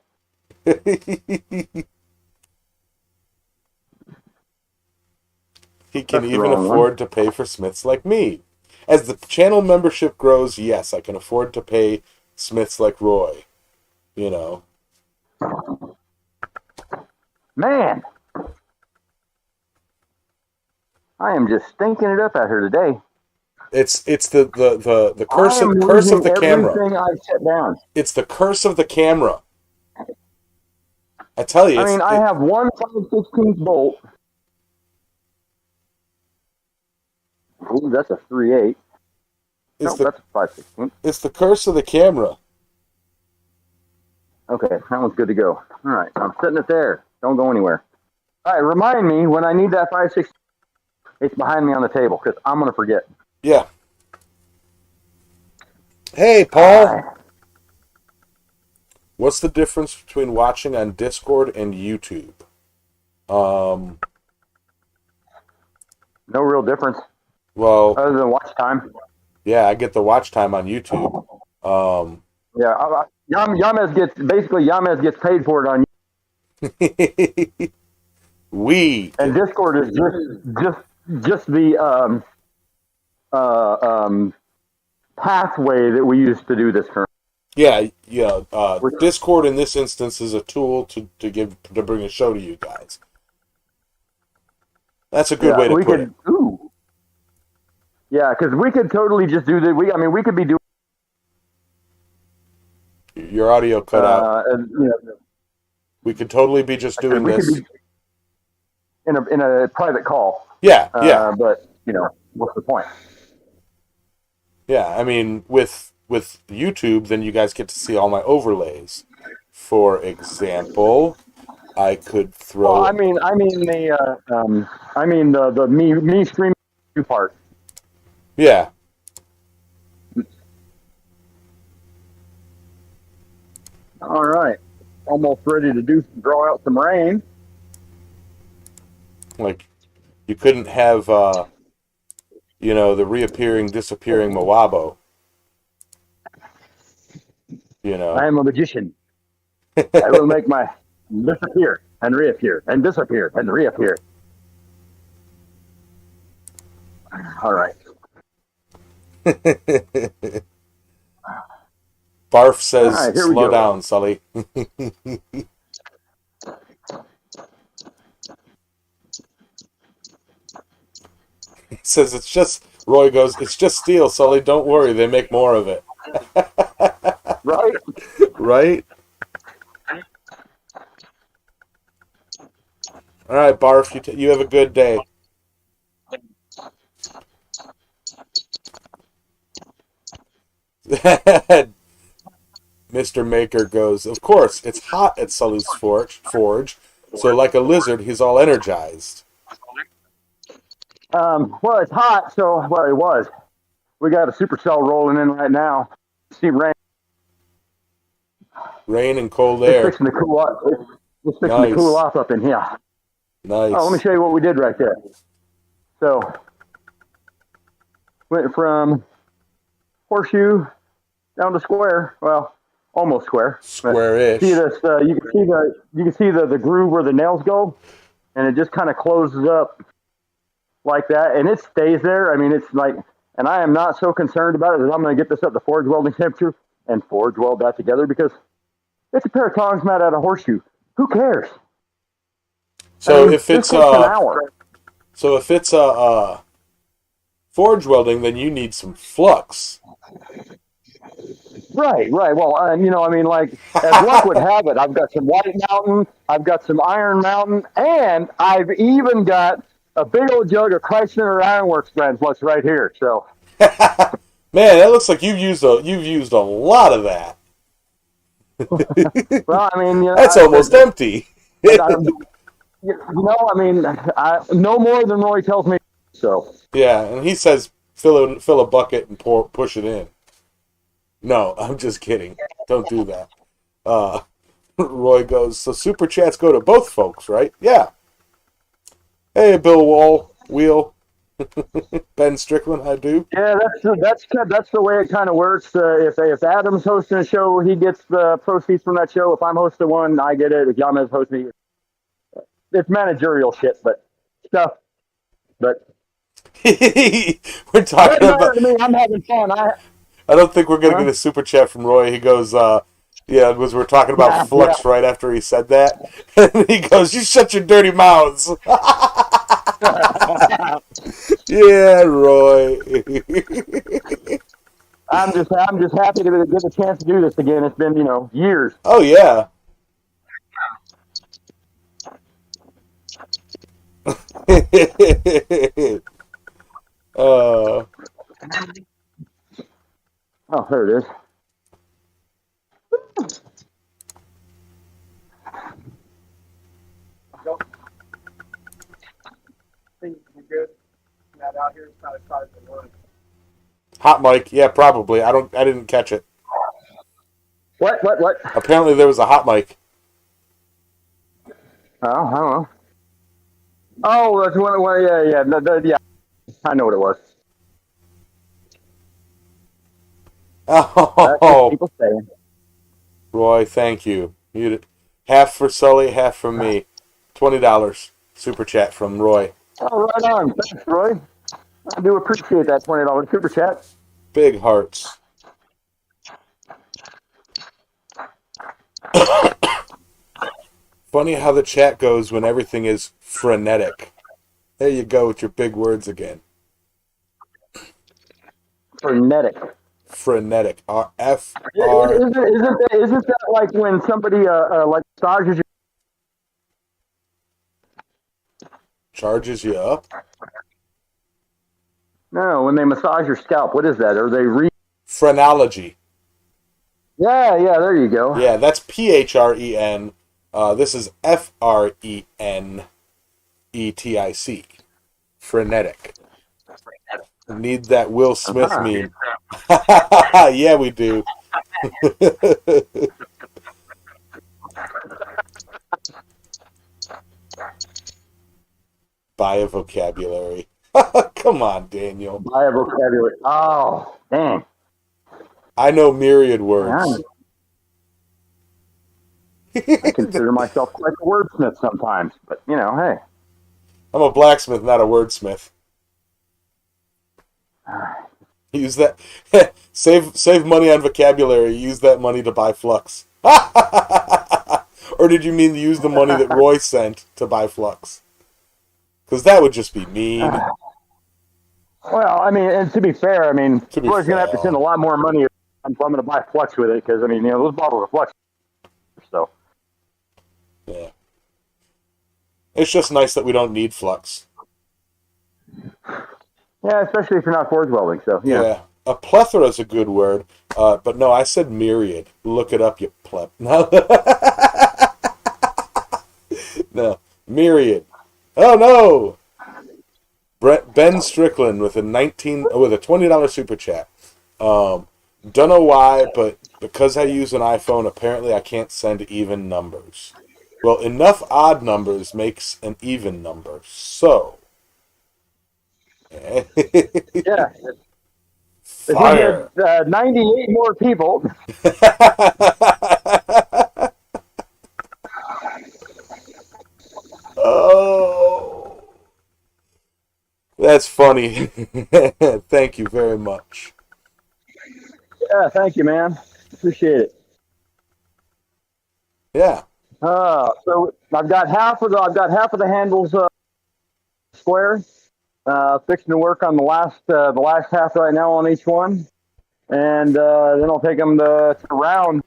He can even afford to pay for Smiths like me. As the channel membership grows, yes, I can afford to pay Smiths like Roy. You know. Man. I am just stinking it up out here today. It's the curse of the camera. Everything I've set down. It's the curse of the camera. I tell you. I mean, I have one 5/16 bolt. Ooh, that's a 3/8. No, that's a 5/16. It's the curse of the camera. Okay, that one's good to go. All right, I'm setting it there. Don't go anywhere. All right, remind me when I need that 5/16. It's behind me on the table because I'm going to forget. Yeah. Hey, Paul. What's the difference between watching on Discord and YouTube? No real difference Well, other than watch time. yeah, I get the watch time on YouTube. Um, Yeah, Yamez gets paid for it on, we and get, Discord is just the uh, um, pathway that we use to do this currently. yeah, yeah. Which, Discord in this instance is a tool to bring a show to you guys. That's a good yeah, way to we put it. could. Ooh, yeah, because we could totally just do that. We could be doing. Your audio cut out. And, you know, We could totally be just doing we could this. be in a private call. Yeah, yeah, But what's the point? yeah. I mean, with YouTube, then you guys get to see all my overlays. For example, I could Well, throw. I mean the me streaming part. Yeah, All right, almost ready to draw out some rain. like you couldn't have, the reappearing, disappearing Moabo. I am a magician. I will make my disappear and reappear and disappear and reappear. All right. Barf All says, right, here we "Slow go. down, Sully." He says, "It's just." Roy goes, "It's just steel, Sully. Don't worry. They make more of it." Right? Right? All right, Barf. You have a good day. Mr. Maker goes, "Of course, it's hot at Sully's forge. So like a lizard, he's all energized." Well, it's hot, so it was. We got a supercell rolling in right now. See rain. Rain and cold It's air. fixing to cool off. It's fixing to cool Nice. off up in here. Nice. Oh, let me show you what we did right there. So, went from horseshoe down to square. Well, almost square. Square-ish. See this? You can see the groove where the nails go, and it just kind of closes up like that, and it stays there. I mean, it's like, and I am not so concerned about it that I'm going to get this up to forge welding temperature and forge weld that together because it's a pair of tongs made out of horseshoe. Who cares? So if it's an hour. So if it's forge welding, then you need some flux. Right. Well, like as luck would have it, I've got some White Mountain, I've got some Iron Mountain, and I've even got a big old jug of Christ Center Ironworks Grand Flux right here. So, Man, that looks like you've used a lot of that. well, That's almost empty. No more than Roy tells me. So, Yeah, and he says fill a bucket and push it in. No, I'm just kidding. Don't do that. Roy goes, so super chats go to both folks, right? Yeah. Hey, Bill Wheel, Ben Strickland, I do. yeah, that's the way it kind of works. If Adam's hosting a show, he gets the proceeds from that show. If I'm hosting one, I get it. If Yamez hosts me, it's managerial shit, but stuff. But We're talking doesn't matter about. to me. I'm having fun. I don't think we're gonna get a super chat from Roy. He goes, because we're talking about flux right after he said that, and he goes, "You shut your dirty mouths." Yeah, Roy. I'm just happy to get a chance to do this again. It's been years. Oh yeah. uh, Oh, there it is. hot mic, yeah, probably. I didn't catch it. What? Apparently there was a hot mic. Oh, I don't know. Oh, that's one. Yeah. I know what it was. That's just Oh, people saying. Roy, thank you. You half for Sully, half for me. $20 super chat from Roy. Oh, right on. Thanks, Roy. I do appreciate that $20 super chat. Big hearts. Funny how the chat goes when everything is frenetic. There you go with your big words again. Frenetic. Frenetic. F Isn't, R isn't that like when somebody like massages you? charges you up. No, when they massage your scalp. What is that? Are they Phrenology. Yeah, yeah. There you go. Yeah, that's PHREN. This is FRENETIC. Frenetic. Need that Will Smith Uh-huh. meme. Yeah, we do. Buy a vocabulary. Come on, Daniel. Buy a vocabulary. Oh, dang. I know myriad Man, words. I consider myself quite a wordsmith sometimes, but hey. I'm a blacksmith, not a wordsmith. Use that. Save money on vocabulary. Use that money to buy flux. Or did you mean to use the money that Roy sent to buy flux? Because that would just be mean. Well, I mean, and to be fair, I mean, To be Roy's going to have to fair. send a lot more money if I'm going to buy flux with it, because, I mean, those bottles of flux. So. Yeah. It's just nice that we don't need flux. Yeah, especially if you're not forge welding. So, Yeah. A plethora is a good word. But no, I said myriad. Look it up, you pleb. No. No. Myriad. Oh, no. Ben Strickland with a $20 super chat. Don't know why, but because I use an iPhone, apparently I can't send even numbers. Well, enough odd numbers makes an even number. So, yeah. If we fire. get 98 more people. Oh, that's funny. Thank you very much. Yeah, thank you, man. Appreciate it. Yeah. So I've got half of the handles square. Fixing to work on the last half right now on each one, and then I'll take them to round.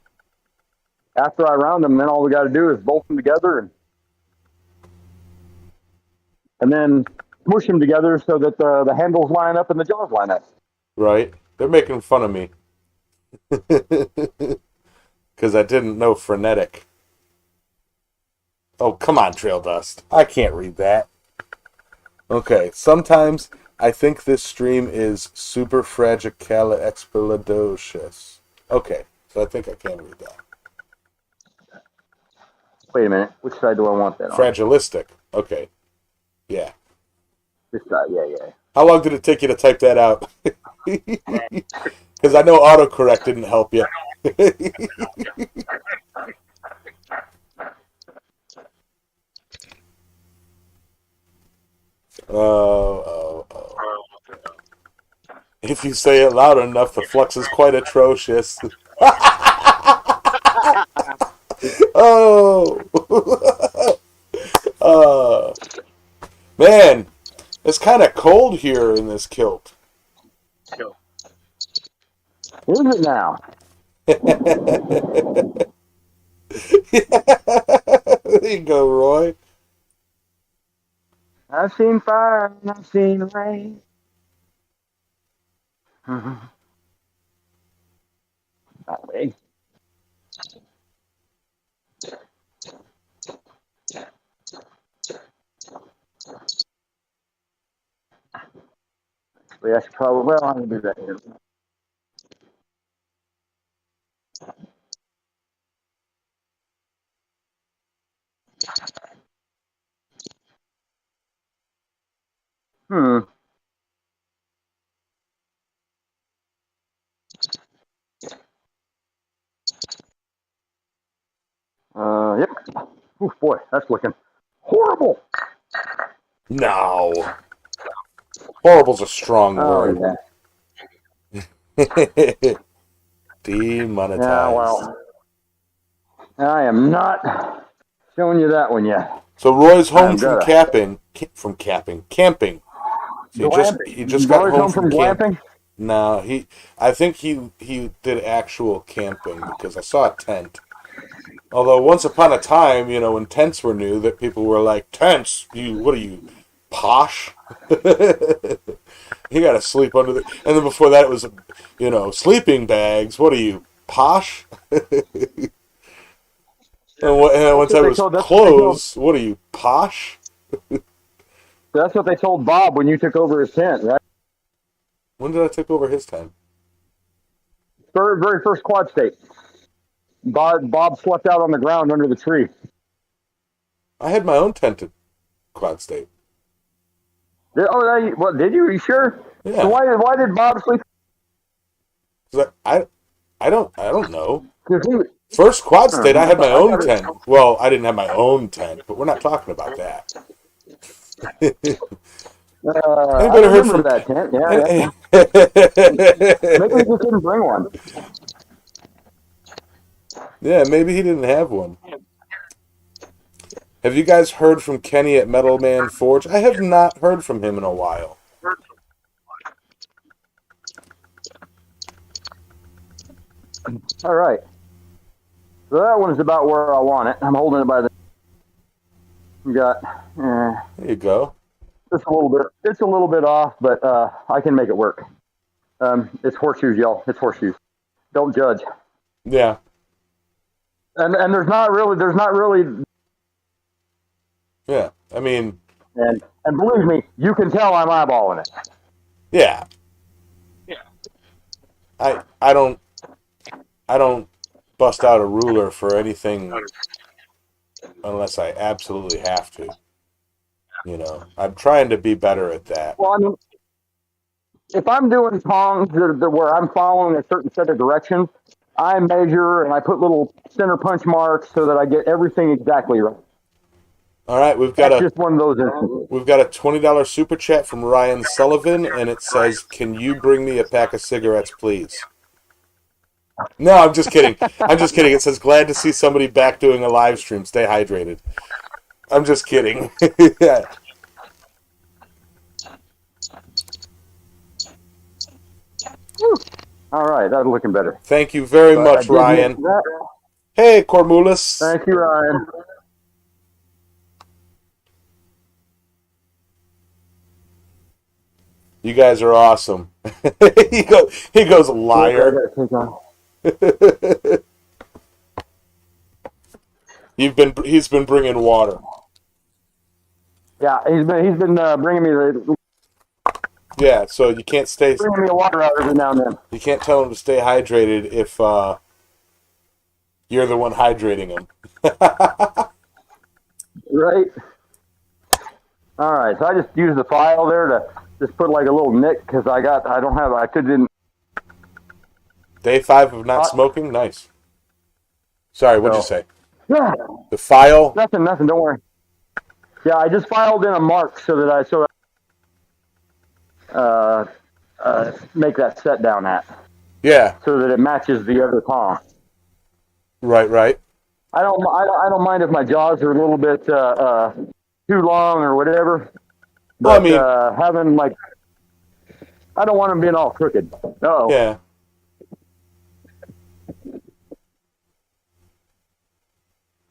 After I round them, then all we got to do is bolt them together and then push them together so that the handles line up and the jaws line up. Right. They're making fun of me because I didn't know frenetic. Oh, come on, Trail Dust. I can't read that. Okay, sometimes I think this stream is super fragicalexpialidocious. Okay, so I think I can read that. Wait a minute. Which side do I want that on? Fragilistic. Okay. Yeah. This side. Yeah, yeah. How long did it take you to type that out? Because I know autocorrect didn't help you. Oh. If you say it loud enough, the flux is quite atrocious. Oh. uh, Man, it's kind of cold here in this kilt. Is it now? There you go, Roy. I've seen fire and I've seen rain. That way. I should probably. Well, I'm gonna do that here. Hmm. Yep. Oh boy, that's looking horrible. No. Horrible's a strong Oh word. yeah. Demonetized. Yeah. Well, I am not showing you that one yet. So Roy's home I've from got camping. So he just got Roy's home home from from camping. glamping. No, I think he did actual camping because I saw a tent. Although once upon a time, when tents were new, that people were like, tents? What are you, posh? You got to sleep under the. And then before that, it was, sleeping bags. What are you, posh? And once I was That's what they told. clothes, what are you, posh? That's what they told Bob when you took over his tent, right? When did I take over his tent? Very first quad state. Bob slept out on the ground under the tree. I had my own tent at Quad State. What did you? Are you sure? Yeah. So why did Bob sleep? I don't know. He, First Quad State, I had my own tent. Well, I didn't have my own tent, but we're not talking about that. Anybody I heard remember from that tent. Yeah. Maybe he just didn't bring one. Yeah, maybe he didn't have one. Have you guys heard from Kenny at Metal Man Forge? I have not heard from him in a while. All right. So that one is about where I want it. I'm holding it by the. We got. There you go. It's a little bit. It's a little bit off, but I can make it work. It's horseshoes, y'all. It's horseshoes. Don't judge. Yeah. And there's not really. Yeah. I mean. And believe me, you can tell I'm eyeballing it. Yeah. I don't bust out a ruler for anything unless I absolutely have to. I'm trying to be better at that. Well, I mean, if I'm doing tongs where I'm following a certain set of directions, I measure and I put little center punch marks so that I get everything exactly right. All right, That's just one of those instances. We've got a $20 super chat from Ryan Sullivan, and it says, "Can you bring me a pack of cigarettes, please?" No, I'm just kidding. It says, "Glad to see somebody back doing a live stream. Stay hydrated." I'm just kidding. Yeah. All right, that's looking better. Thank you very much, Ryan. Hey, Cormulus. Thank you, Ryan. You guys are awesome. he goes, liar. He's been bringing water. Yeah, he's been bringing me Yeah, so you can't bringing me a water out every now and then. You can't tell him to stay hydrated if you're the one hydrating him. Right. All right, so I just used the file there to just put like a little nick because I couldn't. Day 5 of not smoking? Nice. Sorry, what'd you say? Yeah. The file? Nothing, don't worry. Yeah, I just filed in a mark so that make that set down at. Yeah. So that it matches the other palm. Right. I don't mind if my jaws are a little bit too long or whatever. But well, having I don't want them being all crooked. Uh-oh. Yeah.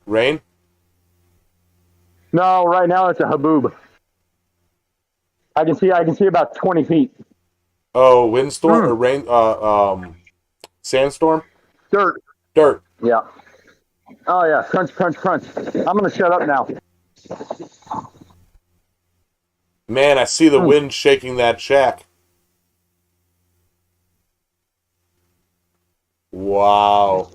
Rain? No, right now it's a haboob. I can see about 20 feet. Oh, windstorm or rain? Sandstorm? Dirt. Yeah. Oh yeah, crunch. I'm gonna shut up now. Man, I see the wind shaking that shack. Wow.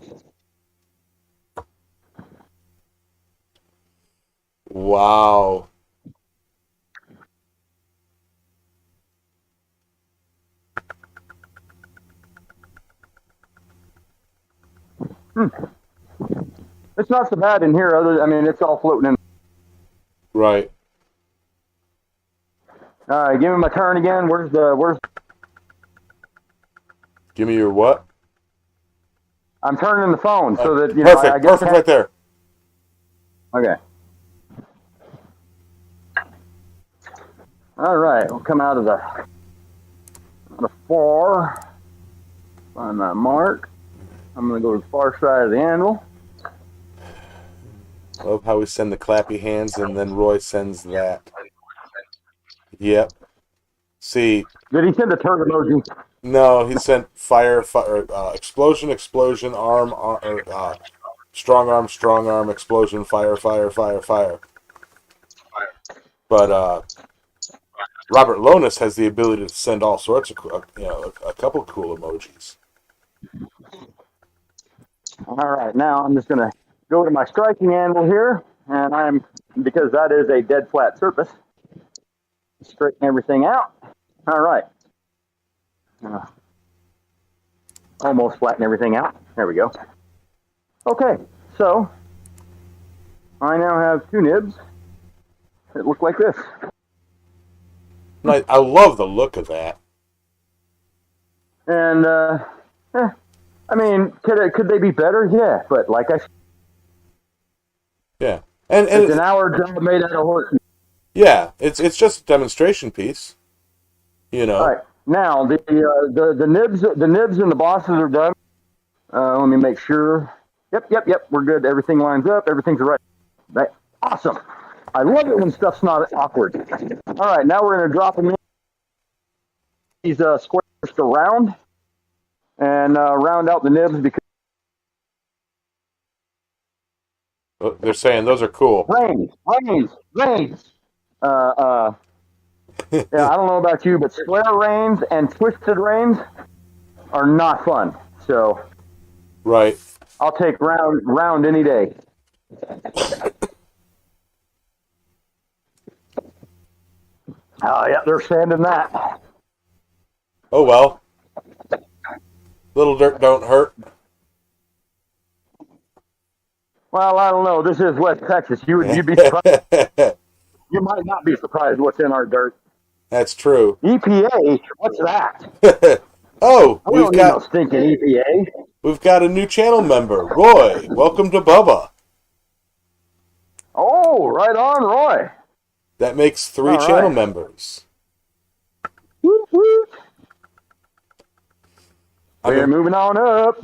It's not so bad in here. It's all floating in. Right. All right, give me my turn again. Where's? Give me your what? I'm turning the phone so that I Perfect. get Perfect right there. Okay. All right, we'll come out of the 4. Find that mark. I'm going to go to the far side of the anvil. Love how we send the clappy hands and then Roy sends that. Yep. See. Did he send a turn emoji? No, he sent fire, explosion, explosion, strong arm, explosion, fire, fire, fire, fire. But Robert Lonis has the ability to send all sorts of, a couple cool emojis. All right, now I'm just going to go to my striking anvil here, and because that is a dead flat surface, straighten everything out. All right. Almost flatten everything out. There we go. Okay, so I now have 2 nibs that look like this. I love the look of that. And could they be better? Yeah, but yeah, and it's an hour job made out of horse. Yeah, it's just a demonstration piece. All right, now the nibs and the bosses are done. Let me make sure. Yep. We're good. Everything lines up. Everything's right. Awesome. I love it when stuff's not awkward. All right, now we're going to drop them in these squares to round and round out the nibs because they're saying those are cool. Rains. Yeah, I don't know about you, but square reins and twisted reins are not fun. So, right. I'll take round any day. Oh yeah, they're sanding that. Oh well. Little dirt don't hurt. Well, I don't know. This is West Texas. You'd be surprised. You might not be surprised what's in our dirt. That's true. EPA? What's that? Oh, we don't need no stinking EPA. We've got a new channel member, Roy. Welcome to Bubba. Oh, right on, Roy. That makes 3 channel members. Whoop, whoop. We're moving on up.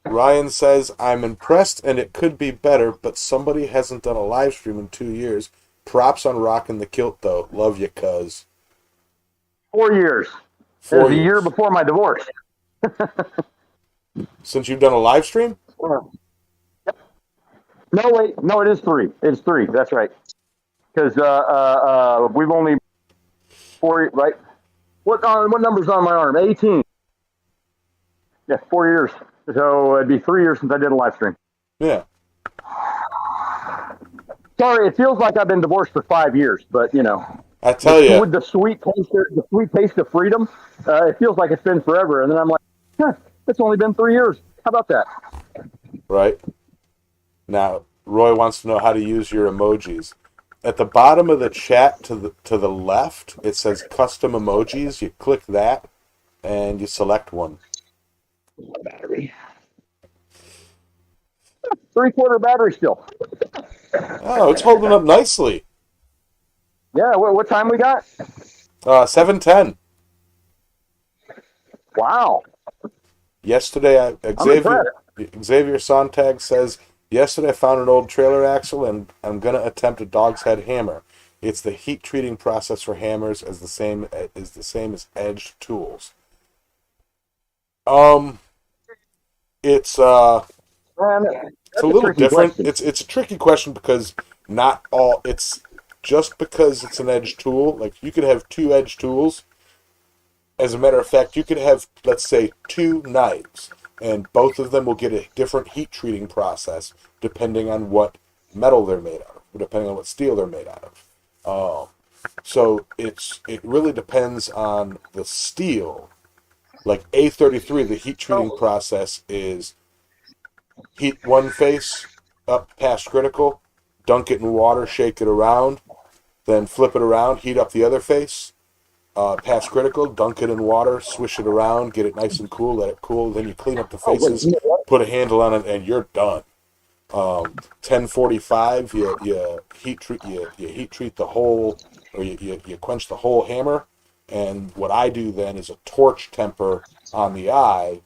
Ryan says, I'm impressed and it could be better, but somebody hasn't done a live stream in 2 years. Props on rocking the kilt, though. Love you, cuz. 4 years. 4 years. A year before my divorce. Since you've done a live stream? Yep. No, wait. No, it is 3. It's 3. That's right. Because we've only 4, right? What number's on my arm? 18. Yeah, 4 years. So it'd be 3 years since I did a live stream. Yeah. Sorry, it feels like I've been divorced for 5 years, but I tell you, with the sweet taste of freedom, it feels like it's been forever. And then I'm like, it's only been 3 years. How about that? Right. Now, Roy wants to know how to use your emojis. At the bottom of the chat to the left, it says custom emojis. You click that, and you select one. Battery. 3/4 battery still. Oh, it's holding up nicely. Yeah, what time we got? 7:10. Wow. Yesterday, Xavier Sontag says, yesterday I found an old trailer axle and I'm going to attempt a dog's head hammer. It's the heat treating process for hammers is the same as edged tools. It's a little different. Question. It's a tricky question because not all. It's just because it's an edge tool. Like you could have 2 edge tools. As a matter of fact, you could have, let's say, 2 knives, and both of them will get a different heat treating process depending on what metal they're made out of, depending on what steel they're made out of. So it really depends on the steel. Like A33, the heat treating process is heat one face up past critical, dunk it in water, shake it around, then flip it around, heat up the other face, past critical, dunk it in water, swish it around, get it nice and cool, let it cool, then you clean up the Oh, wait, faces, put a handle on it, and you're done. 1045, you heat treat you heat treat the whole, or you quench the whole hammer, and what I do then is a torch temper on the eye,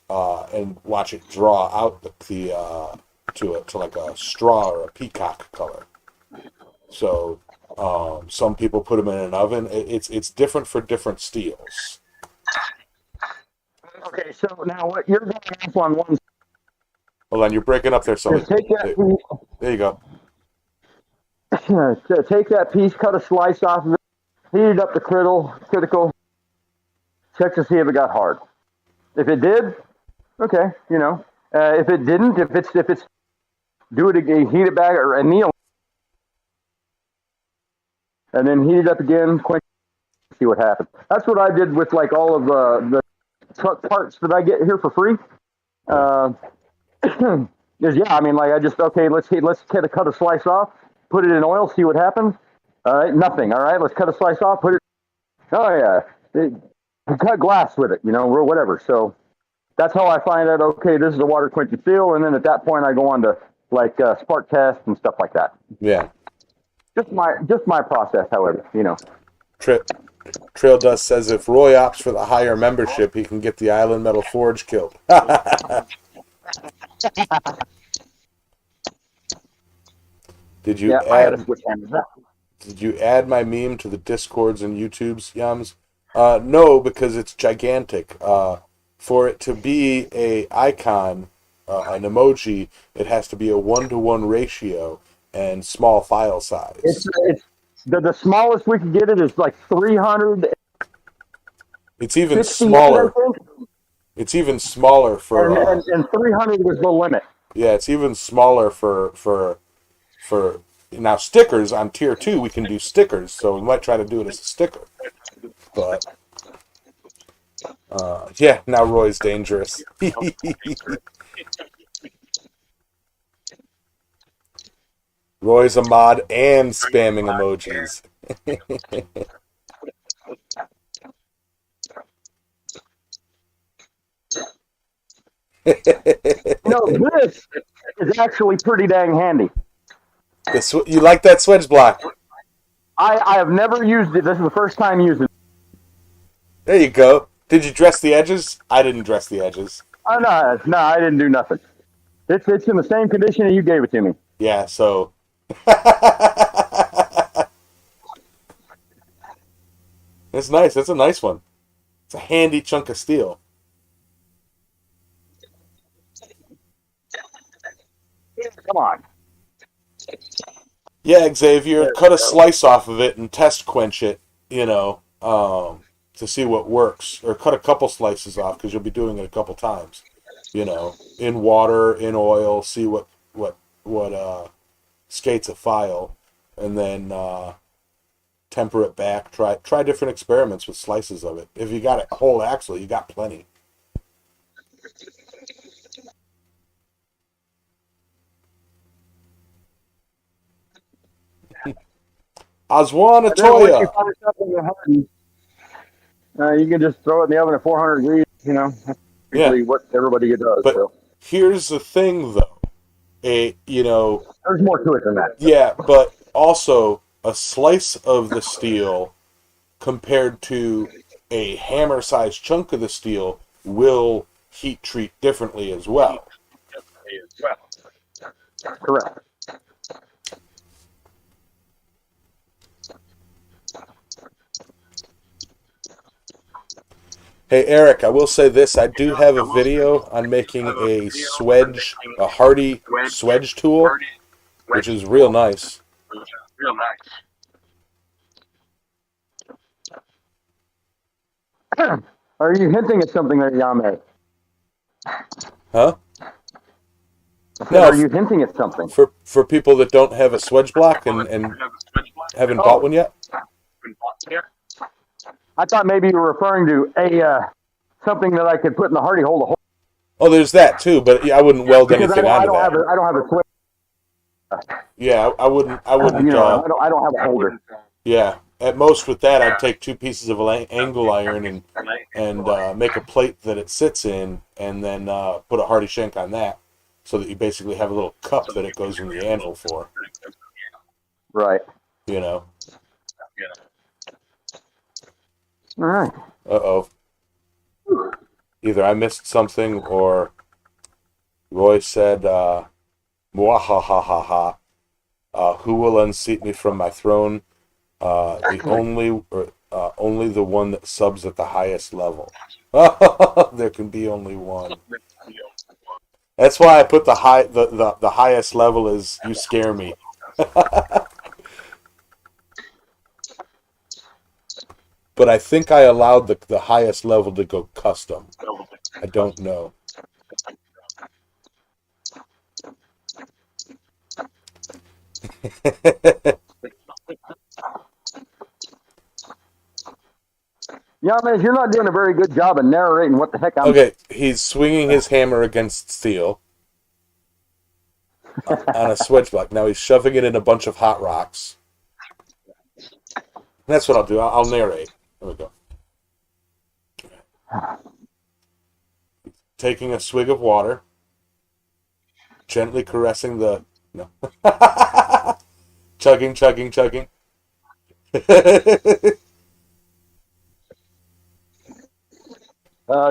and watch it draw out to like a straw or a peacock color. So some people put them in an oven. It's different for different steels. Okay, so now what you're going off on one Hold on, you're breaking up there. Somebody. is take that There you go. take that piece, cut a slice off of it, heat it up to critical, check to see if it got hard. If it did, okay, you know. If it didn't, if it's do it again, heat it back or anneal, and then heat it up again, quick, see what happens. That's what I did with like all of the truck parts that I get here for free. Is I mean, like I just let's cut a slice off, put it in oil, see what happens. All right, nothing. All right, let's cut a slice off, put it. Oh yeah, cut glass with it, you know, or whatever. So that's how I find out. Okay, this is a water quenching steel, and then at that point I go on to like spark test and stuff like that. Yeah. Just my process, however, you know. Trail Dust says if Roy opts for the higher membership, he can get the Island Metal Forge killed. Did you add my meme to the Discords and YouTubes, Yams? No, because it's gigantic. For it to be a icon, an emoji, it has to be a 1-to-1 ratio and small file size. It's the smallest we can get it is like 300. It's even smaller. It's even smaller for and 300 was the limit. Yeah, it's even smaller for now stickers on tier 2 we can do stickers, so we might try to do it as a sticker. But yeah, now Roy's dangerous. Roy's a mod and spamming emojis. You know, this is actually pretty dang handy. You like that swedge block? I have never used it. This is the first time using it. There you go. Did you dress the edges? I didn't dress the edges. Oh, no, I didn't do nothing. It's in the same condition that you gave it to me. Yeah, so. It's nice. That's a nice one. It's a handy chunk of steel. Come on. Yeah, Xavier, cut a slice off of it and test quench it, you know, to see what works. Or cut a couple slices off because you'll be doing it a couple times, you know, in water, in oil, see what skates a file, and then temper it back. Try different experiments with slices of it. If you got a whole axle, you got plenty. Oswana Toya. You can just throw it in the oven at 400 degrees. You know, that's usually what everybody does. But so. Here's the thing, though. You know, there's more to it than that. Yeah, but also a slice of the steel compared to a hammer-sized chunk of the steel will heat treat differently as well. Correct. Hey, Eric, I will say this. I do have a video on making a hardy swedge tool, which is real nice. Are you hinting at something there, Yamez? Huh? No, are you hinting at something? For people that don't have a swedge block and haven't bought one yet? I thought maybe you were referring to something that I could put in the hardy hole to hold. Oh, there's that too, but yeah, I wouldn't weld because anything I onto don't that. have a, I don't have a switch. Yeah, I wouldn't. I wouldn't. I don't have a holder. Yeah, at most with that, I'd take 2 pieces of angle iron and make a plate that it sits in, and then put a hardy shank on that, so that you basically have a little cup that it goes in the anvil for. Right. You know. All right. Uh-oh. Either I missed something or Roy said, "Mwahahaha. Who will unseat me from my throne? The only the one that subs at the highest level. There can be only one. That's why I put the highest level is you scare me. But I think I allowed the highest level to go custom. I don't know. Yamez, you're not doing a very good job of narrating what the heck I'm. Okay, he's swinging his hammer against steel on a switch block. Now he's shoving it in a bunch of hot rocks. That's what I'll do. I'll narrate. There we go. Taking a swig of water, gently caressing the... No. Chugging, chugging, chugging.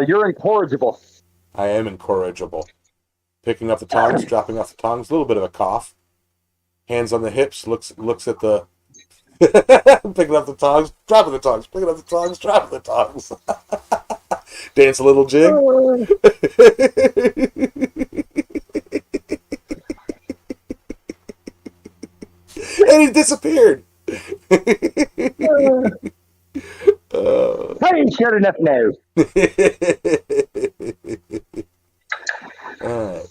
You're incorrigible. I am incorrigible. Picking up the tongs, dropping off the tongs, a little bit of a cough. Hands on the hips, looks at the... Picking up the tongs, dropping the tongs, picking up the tongs, dropping the tongs. Dance a little jig. And he disappeared. How you sure enough know?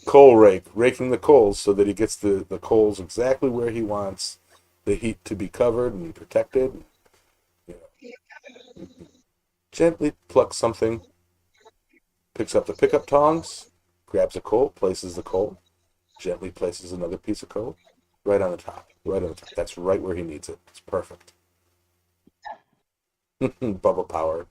Coal rake, raking the coals so that he gets the coals exactly where he wants the heat to be covered and protected. You know. Gently plucks something, picks up the pickup tongs, grabs a coal, places the coal, gently places another piece of coal right on the top. Right on the top. That's right where he needs it. It's perfect. Bubble power.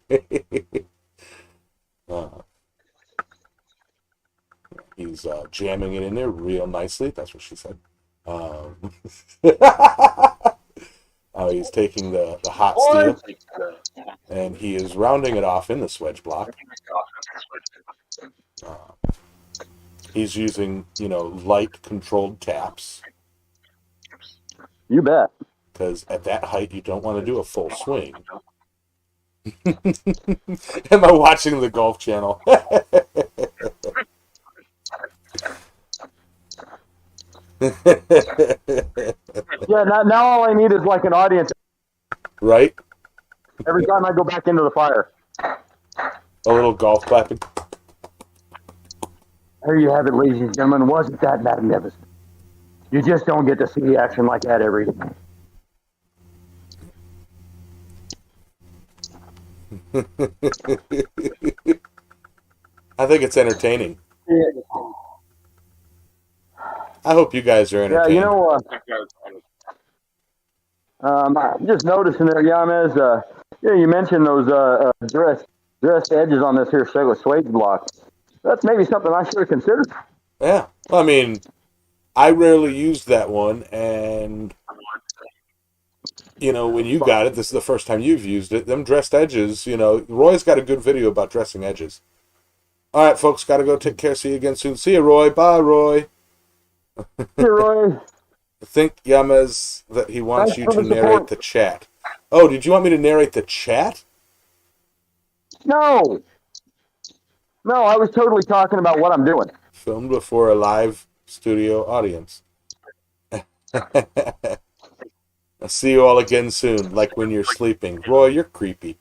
He's jamming it in there real nicely. That's what she said. He's taking the hot steel and he is rounding it off in the swedge block. He's using, light controlled taps. You bet. Because at that height, you don't want to do a full swing. Am I watching the Golf Channel? Yeah, now all I need is like an audience. Right? Every time I go back into the fire. A little golf clapping. There you have it, ladies and gentlemen. Wasn't that magnificent? You just don't get to see action like that every day. I think it's entertaining. Yeah. I hope you guys are entertained. Yeah, I'm just noticing there, Yamez. You mentioned those dressed edges on this here swage block. That's maybe something I should have considered. Yeah. I mean, I rarely used that one, and when you got it, this is the first time you've used it. Them dressed edges, Roy's got a good video about dressing edges. All right, folks, got to go take care. See you again soon. See you, Roy. Bye, Roy. See you, Roy. I think, Yamez, that he wants you to narrate the chat. Oh, did you want me to narrate the chat? No, I was totally talking about what I'm doing. Filmed before a live studio audience. I'll see you all again soon, like when you're sleeping. Roy, you're creepy.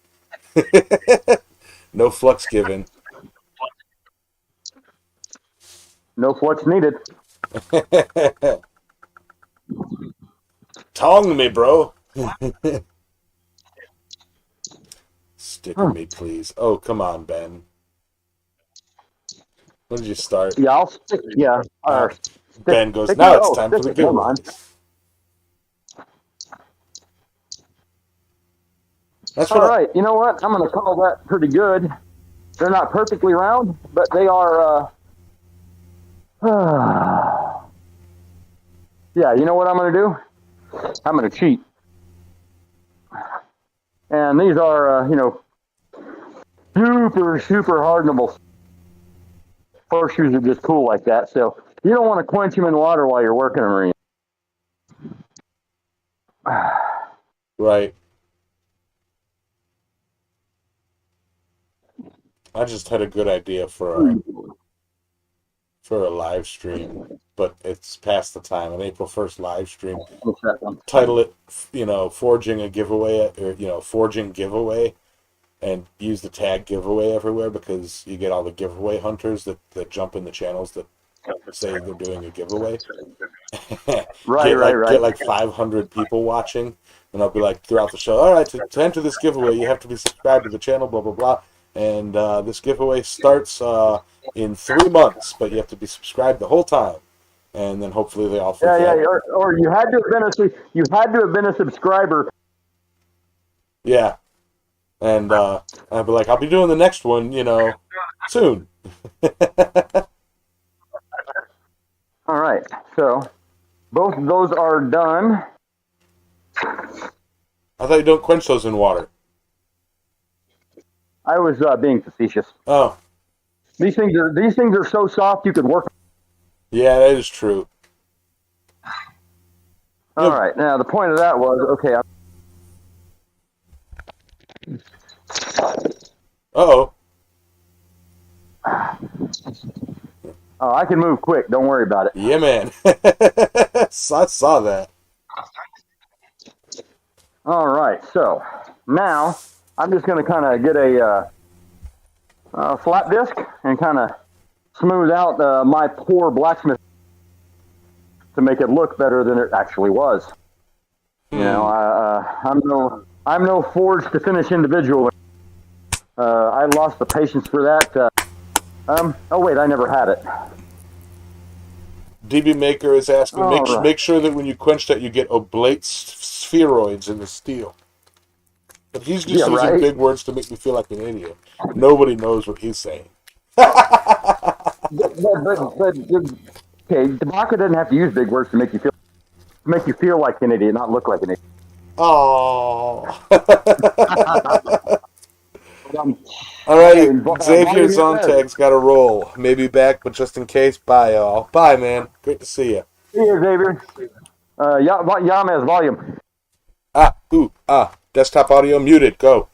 No flux given. No flux needed. Tong me, bro. Stick with me, please. Oh, come on, Ben. When did you start? Yeah, I'll stick. Yeah, Uh, or Ben goes, stick now it. it's Oh, time for stick the it. Never mind. giveaways. That's All what right. You know what? I'm going to call that pretty good. They're not perfectly round, but they are. Yeah. You know what I'm going to do? I'm going to cheat. And these are, super hardenable. Horseshoes are just cool like that. So you don't want to quench them in water while you're working them. right. I just had a good idea for a live stream, but it's past the time. An April 1st live stream. Title it, forging a giveaway, or forging giveaway, and use the tag giveaway everywhere, because you get all the giveaway hunters that jump in the channels that say they're doing a giveaway. Right, get right, like right. get like 500 people watching, and I'll be like throughout the show. All right, to enter this giveaway, you have to be subscribed to the channel. Blah blah blah. And this giveaway starts in 3 months, but you have to be subscribed the whole time. And then hopefully they all Yeah, forget. yeah. Or you had to have been a subscriber. Yeah, and I'll be like, I'll be doing the next one, soon. All right. So both of those are done. I thought you don't quench those in water. I was being facetious. Oh, These things are so soft you could work. yeah, that is true. All right. Now the point of that was okay. Uh-oh. I can move quick. Don't worry about it. Yeah, man. I saw that. All right. So now I'm just going to kind of get a flat disc and kind of smooth out my poor blacksmith to make it look better than it actually was. I'm no forged to finish individual. I lost the patience for that. Oh wait, I never had it. DB Maker is asking, All right. make sure that when you quench that, you get oblate spheroids in the steel. But he's just using big words to make me feel like an idiot. Nobody knows what he's saying. but okay, Tabaka doesn't have to use big words to make you feel like an idiot, not look like an idiot. Oh. All right, Xavier Zontag's got a roll. Maybe back, but just in case, bye, y'all. Bye, man. Great to see you. See you, Xavier. Yamez volume. Desktop audio muted. Go.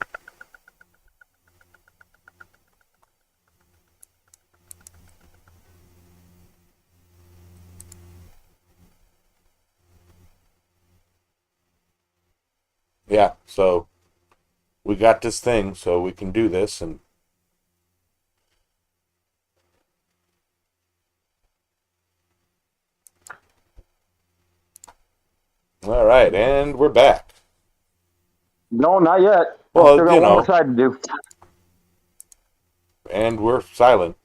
Yeah, so we got this thing, so we can do this, and all right, and we're back. No, not yet. Well, still got one more side to do. And we're silent.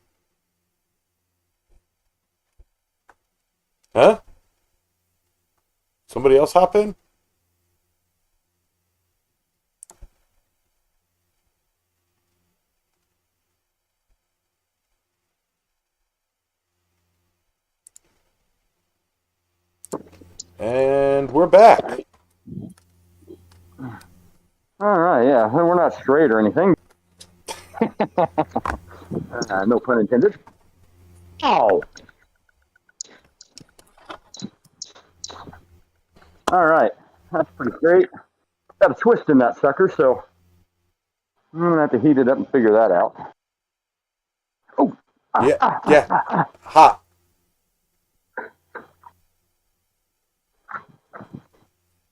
Huh? Somebody else hop in? And we're back. All right, yeah. We're not straight or anything. No pun intended. Oh. All right. That's pretty great. Got a twist in that sucker, so I'm going to have to heat it up and figure that out. Oh. Yeah. Hot.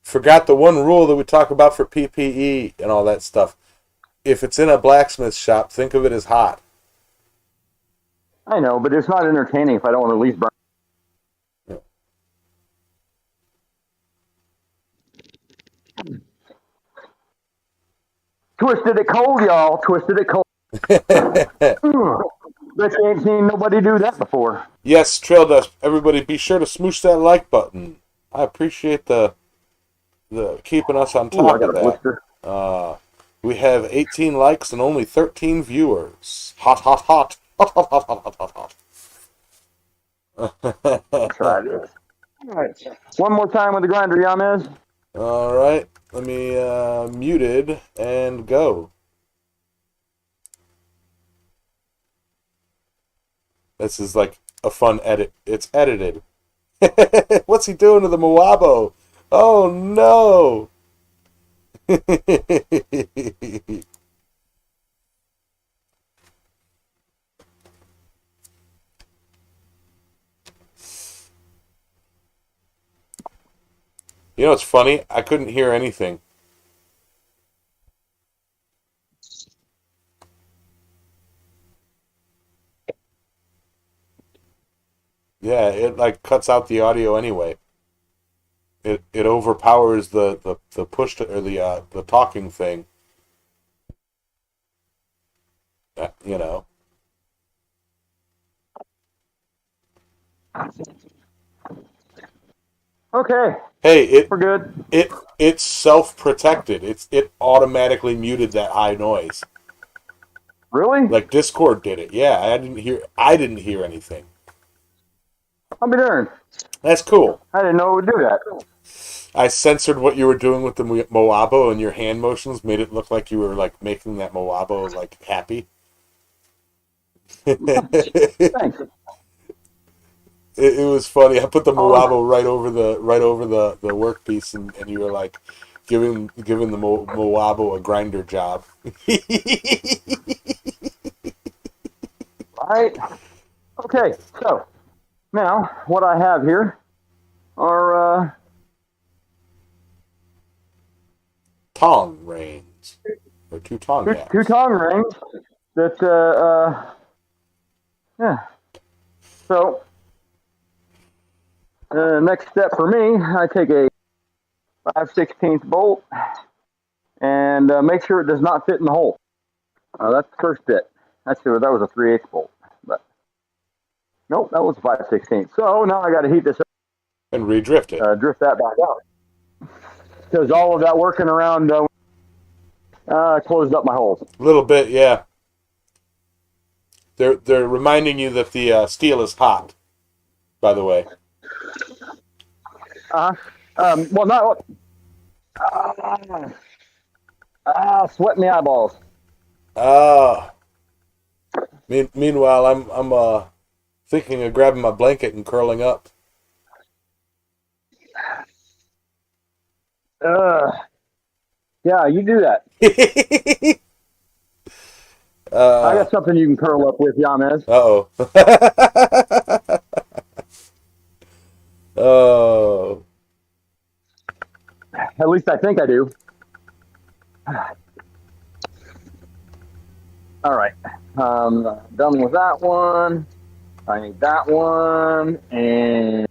Forgot the one rule that we talk about for PPE and all that stuff. If it's in a blacksmith shop, think of it as hot. I know, but it's not entertaining if I don't want to at least burn. Yeah. Twisted it cold, y'all. Twisted it cold. Bet you ain't seen nobody do that before. Yes, Trail Dust. Everybody, be sure to smoosh that like button. I appreciate the keeping us on Ooh, I top got of a that. blister. We have 18 likes and only 13 viewers. Hot, hot, hot. Hot, hot, hot, hot, hot, hot, Try this. All right. One more time with the grinder, Yamez. All right. Let me muted and go. This is like a fun edit. It's edited. What's he doing to the Moabo? Oh no! You know what's funny? I couldn't hear anything. Yeah, it like cuts out the audio anyway. It overpowers the push to, or the talking thing. You know. Okay, Hey, we're good. it's self protected. It automatically muted that high noise. Really? Like Discord did it. Yeah, I didn't hear anything. I'll be darned. That's cool. I didn't know it would do that. I censored what you were doing with the Moabo, and your hand motions made it look like you were like making that Moabo like happy. Thanks. It was funny. I put the Moabo right over the workpiece, and you were like giving the Moabo a grinder job. Right. Okay, so now what I have here are Tong reins or two tong two gaps. tongue rings that yeah. So next step for me, I take a 5/16 bolt and make sure it does not fit in the hole. That's the first bit. That was a 3/8 bolt, but nope, that was a 5/16. So now I got to heat this up And redrift it. drift that back out because all of that working around closed up my holes. A little bit, yeah. They're reminding you that the steel is hot. By the way. Well, not. Sweat me eyeballs. Meanwhile, I'm thinking of grabbing my blanket and curling up. Yeah, you do that. I got something you can curl up with, Yamez. Uh-oh. Oh. At least I think I do. All right. Done with that one. I need that one and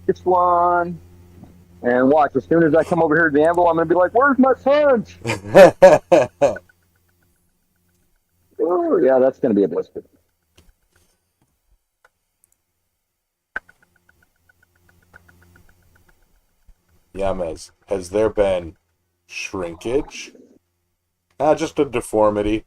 this one. And watch, as soon as I come over here to the anvil, I'm going to be like, where's my punch? Oh, yeah, that's going to be a blister. Yamez, has there been shrinkage? Just a deformity.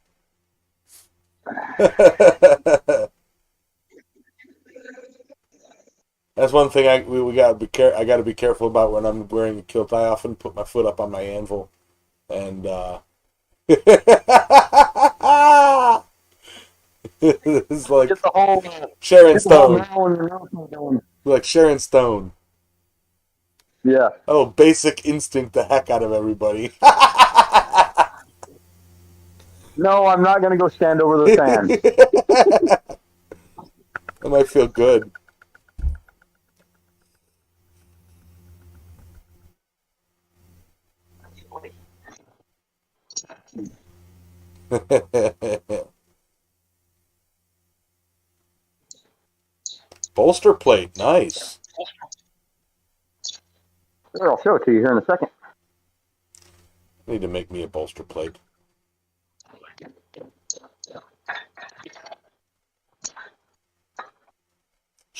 That's one thing we gotta be I gotta be careful about when I'm wearing a kilt. I often put my foot up on my anvil, and it's like Get the whole Sharon Stone. going. Like Sharon Stone. Yeah. Oh, basic instinct the heck out of everybody. No, I'm not going to go stand over the fans. That might feel good. Bolster plate, nice. Sure, I'll show it to you here in a second. I need to make me a bolster plate.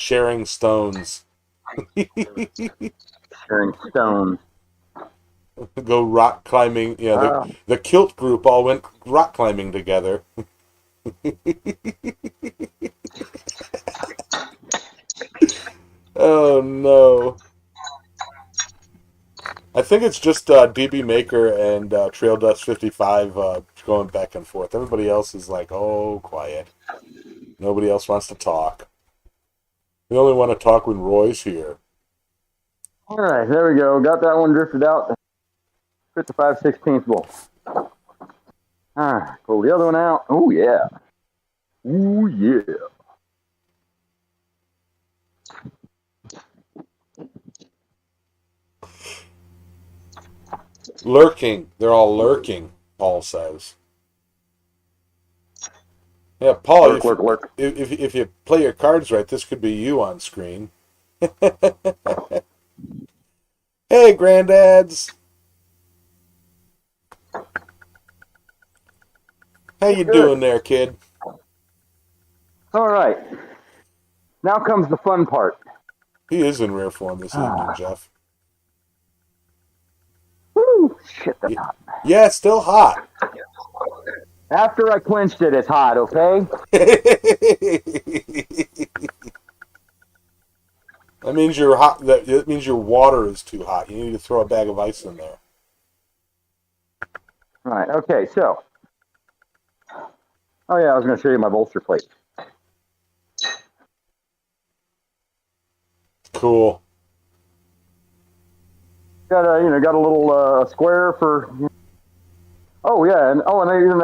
sharing stones. Sharing stones. Go rock climbing. Yeah, the kilt group all went rock climbing together. Oh no. I think it's just DB Maker and Trail Dust 55 going back and forth. Everybody else is like, oh, quiet. Nobody else wants to talk. We only want to talk when Roy's here. All right, there we go. Got that one drifted out. 55/16 bowl. Pull the other one out. Oh, yeah. Ooh, yeah. Lurking. They're all lurking, Paul says. Yeah, Paul, lurk. If you play your cards right, this could be you on screen. Hey, granddads. How you doing there, kid? All right. Now comes the fun part. He is in rare form this evening, Jeff. Woo! Shit, that's hot. Yeah, it's still hot. After I quenched it, it's hot, okay? That means you're hot. That means your water is too hot. You need to throw a bag of ice in there. All right, okay, so. Oh, yeah, I was going to show you my bolster plate. Cool. Got a little square for. Oh yeah, and even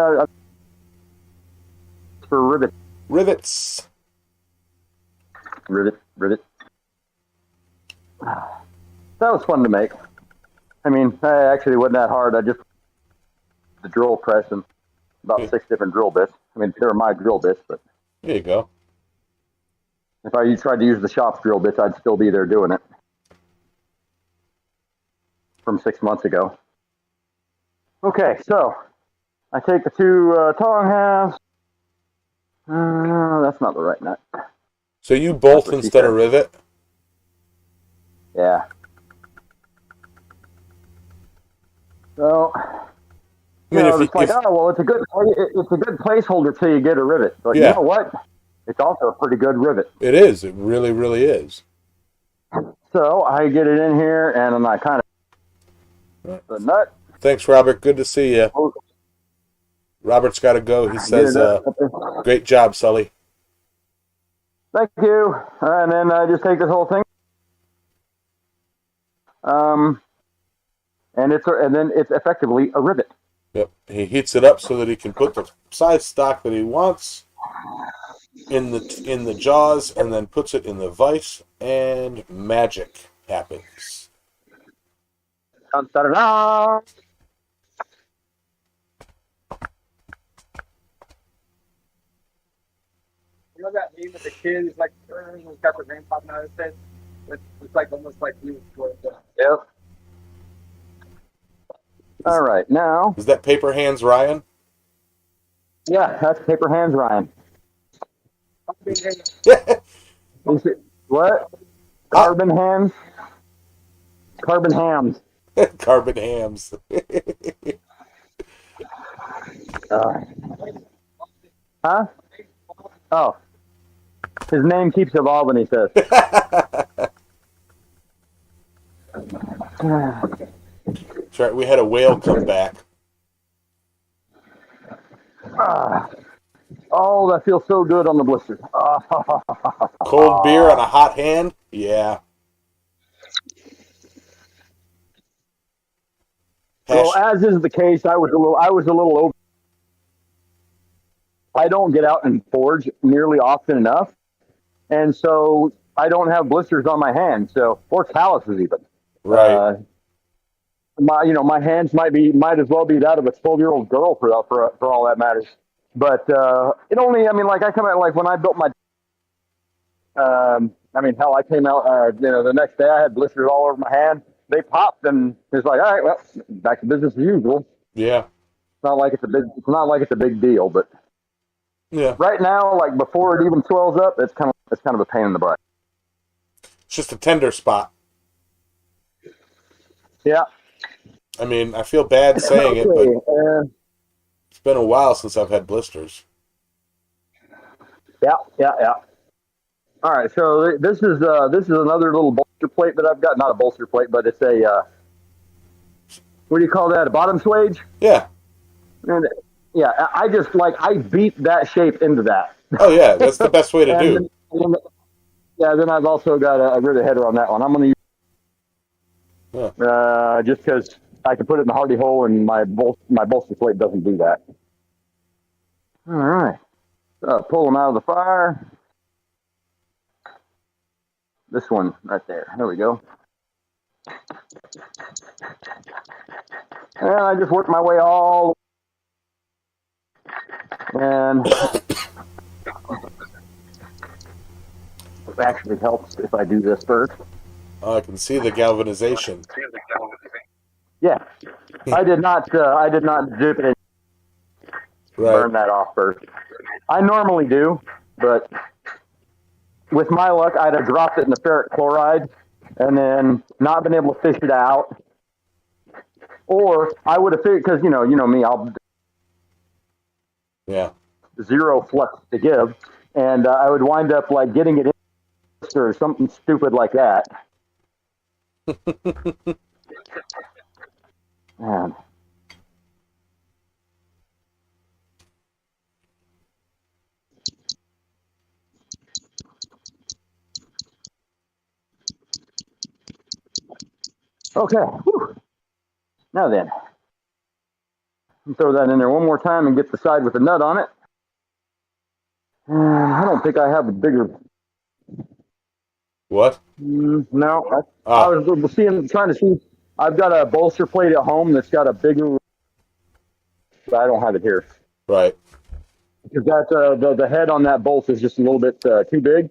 for rivet. Rivets. Rivet. That was fun to make. I mean, actually, it wasn't that hard. I just the drill press and about 6 different drill bits. I mean, they're my drill bits, but there you go. if I tried to use the shop's drill bits, I'd still be there doing it. From 6 months ago. Okay, so I take the 2 tong halves. That's not the right nut. So you bolt instead of rivet? Yeah. So, it's a good placeholder till you get a rivet. But you know what? It's also a pretty good rivet. It is. It really, really is. So I get it in here, and then I kind of the nut. Thanks, Robert. Good to see you. Robert's got to go. He says, great job, Sully. Thank you. And then I just take this whole thing. And then it's effectively a rivet. Yep. He heats it up so that he can put the side stock that he wants in the jaws, and then puts it in the vise, and magic happens. Da-da-da. You know that meme with the kid who's like, he's got the name popping out of his head? It's like almost like you. Yep. All right, now. Is that Paper Hands Ryan? Yeah, that's Paper Hands Ryan. What? Carbon hands? Carbon hams. Carbon hams. Huh? Oh. His name keeps evolving, he says. That's right. We had a whale come back. Oh, that feels so good on the blisters. Cold beer on a hot hand? Yeah. Well, as is the case, I was a little over. I don't get out and forge nearly often enough, and so I don't have blisters on my hands, or calluses even. Right. My hands might as well be that of a 12-year-old girl for all that matters. But it only, I come out, like when I built my, hell, I came out, the next day I had blisters all over my hand. They popped, and it's like, all right, well, back to business as usual. Yeah. It's not like it's a big deal, but yeah. Right now, like before it even swells up, it's kind of a pain in the butt. It's just a tender spot. Yeah. I mean, I feel bad saying it, but Okay. it's been a while since I've had blisters. Yeah. All right, so this is another little bolster plate that I've got. Not a bolster plate, but it's a what do you call that? A bottom swage. Yeah. And yeah, I just like I beat that shape into that. Oh yeah, that's the best way to do. Then, yeah, then I've also got a rivet header on that one. I'm going to use just because I can put it in the hardy hole, and my bolster plate doesn't do that. All right, pull them out of the fire. This one right there. There we go. And I just work my way all, and it actually helps if I do this first. I can see the galvanization. Yeah, I did not zip it in. Right. Burn that off first. I normally do, but with my luck, I'd have dropped it in the ferric chloride and then not been able to fish it out. Or I would have figured, because you know me, I'll zero flux to give, and I would wind up like getting it in or something stupid like that. Man. Okay. Whew. Now then, throw that in there one more time and get the side with the nut on it. I don't think I have a bigger. What? No, I was trying to see. I've got a bolster plate at home that's got a bigger. But I don't have it here. Right. Because that the head on that bolt is just a little bit too big.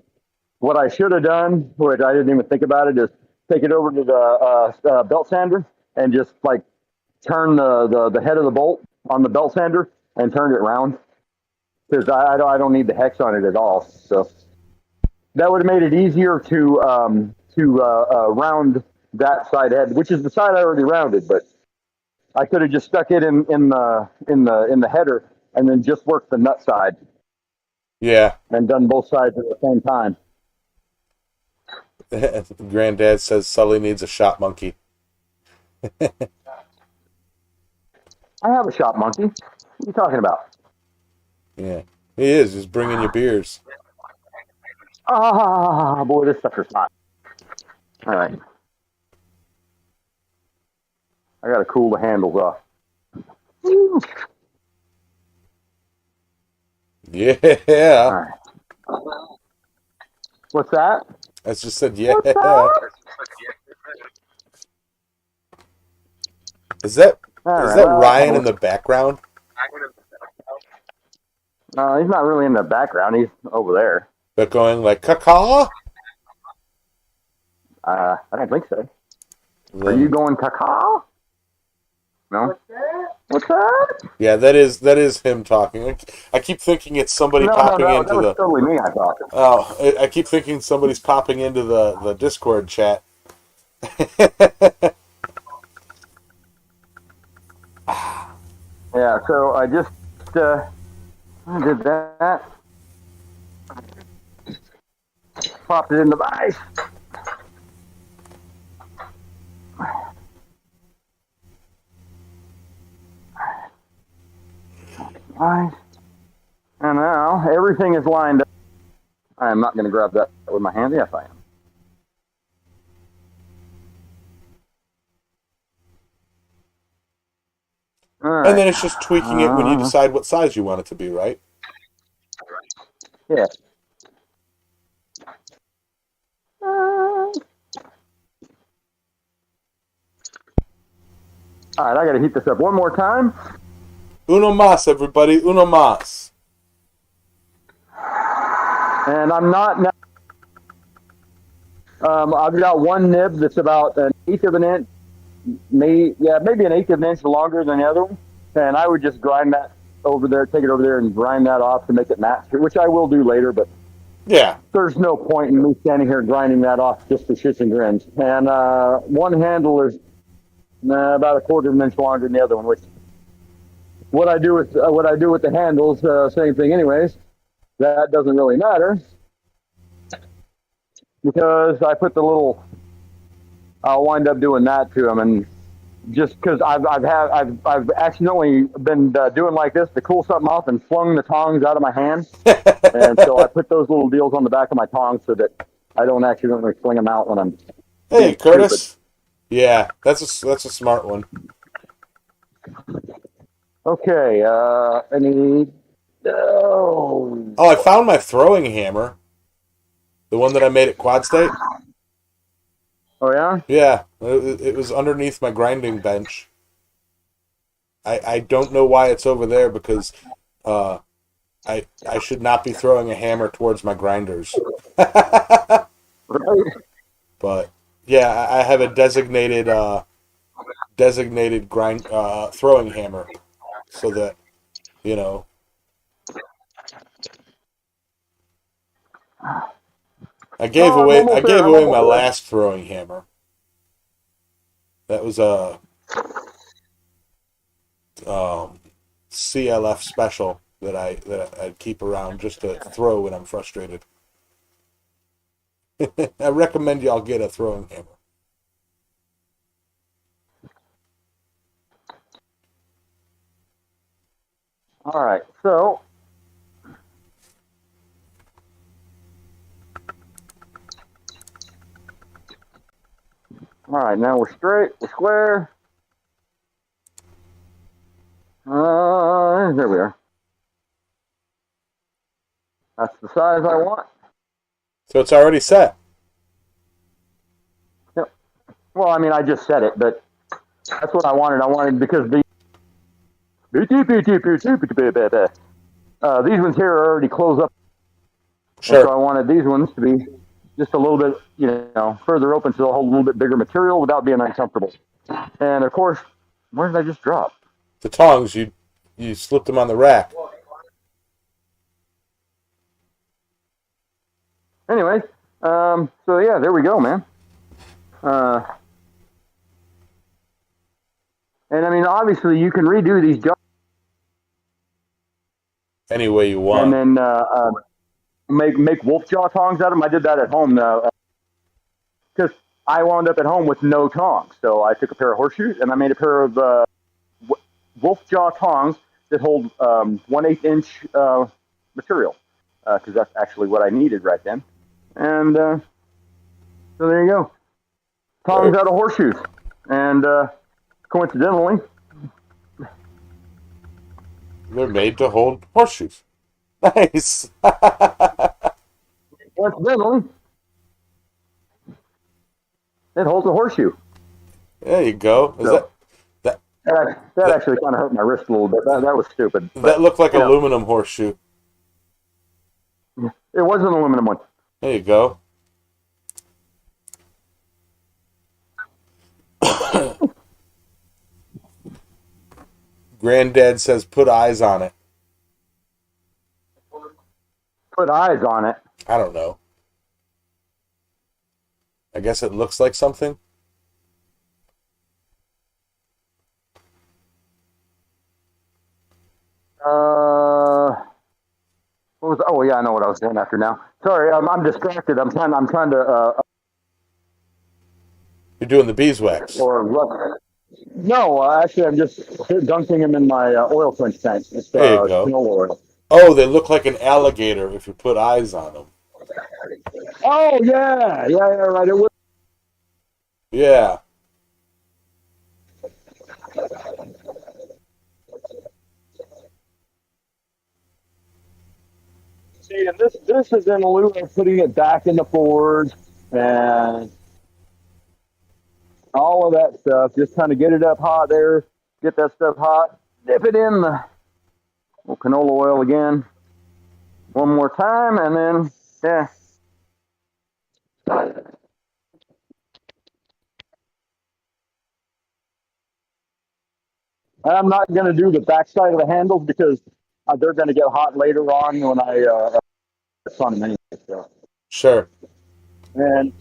What I should have done, which I didn't even think about it, is take it over to the belt sander and just like turn the head of the bolt on the belt sander and turn it around. Because I don't need the hex on it at all. So that would have made it easier to round that side head, which is the side I already rounded. But I could have just stuck it in the header and then just worked the nut side. Yeah. And done both sides at the same time. Granddad says Sully needs a shop monkey. I have a shop monkey. What are you talking about? Yeah, he is. He's bringing you beers. Ah, boy, this sucker's hot. All right. I got to cool the handles off. Yeah. All right. What's that? I just said, yeah. Is that Ryan in the background? No, he's not really in the background. He's over there. They're going like, caca? I don't think so. Are you going caca? No. What's that? Yeah, that is him talking. I keep thinking it's somebody popping into that was totally me, I thought. Oh, I keep thinking somebody's popping into the Discord chat. Yeah, so I just I did that. Popped it in the vise. Vise. And now everything is lined up. I am not going to grab that with my hand. Yes, I am. Right. And then it's just tweaking it when you decide what size you want it to be, right? Yeah. All right, I got to heat this up one more time. Uno más, everybody. Uno más. And I'm not now. I've got one nib that's about an eighth of an inch, maybe an eighth of an inch longer than the other one. And I would just grind that over there, take it over there and grind that off to make it match, which I will do later. But Yeah. there's no point in me standing here grinding that off just for shits and grins. And one handle is about a quarter of an inch longer than the other one. Which what I do with the handles, same thing, anyways. That doesn't really matter because I put the little. I'll wind up doing that to them, and just because I've accidentally been doing like this to cool something off and flung the tongs out of my hand, and so I put those little deals on the back of my tongs so that I don't accidentally fling them out when I'm Hey, being stupid. Curtis. Yeah, that's a smart one. Okay, any. Oh. Oh, I found my throwing hammer. The one that I made at Quad State. Oh yeah. Yeah, it was underneath my grinding bench. I don't know why it's over there because uh, I should not be throwing a hammer towards my grinders. Right. But yeah, I have a designated grind throwing hammer, so that you know. Oh, I'm I almost there. gave I'm away my almost there. last throwing hammer. That was a CLF special that I'd keep around just to throw when I'm frustrated. I recommend y'all get a throwing hammer. All right. So. All right. Now we're straight. We're square. There we are. That's the size I want. So it's already set. Yep. Well, I mean, I just said it, but that's what I wanted. I wanted because these ones here are already closed up, and so Sure. I wanted these ones to be just a little bit, further open, so they'll hold a little bit bigger material without being uncomfortable. And of course, where did I just drop? The tongs, you slipped them on the rack. Anyways, so yeah, there we go, man. Uh, and I mean, obviously, you can redo these jobs Any way you and want. then make wolf jaw tongs out of them. I did that at home because I wound up at home with no tongs, so I took a pair of horseshoes and I made a pair of wolf jaw tongs that hold 1/8 inch material because that's actually what I needed right then. And so there you go, tongs out of horseshoes, and coincidentally, They're made to hold horseshoes. Nice. coincidentally, it holds a horseshoe. There you go. Is So that that that actually kind of hurt my wrist a little bit. That was stupid, that but looked like you know, aluminum horseshoe? it was an aluminum one. There you go. Granddad says put eyes on it. Put eyes on it. I don't know. I guess it looks like something. What was? Oh yeah, I know what I was doing after now. Sorry, I'm distracted. I'm trying to You're doing the beeswax. or no, actually, I'm just dunking them in my oil quench tank. It's There you go. canola oil. Oh, they look like an alligator if you put eyes on them. Oh yeah, right. It was. Yeah. See, and this is in lieu of putting it back in the forge and all of that stuff. Just kind of get it up hot there, get that stuff hot, dip it in the canola oil again, one more time, and then yeah. I'm not going to do the backside of the handles because they're going to get hot later on when I on them anyway. So, Sure. and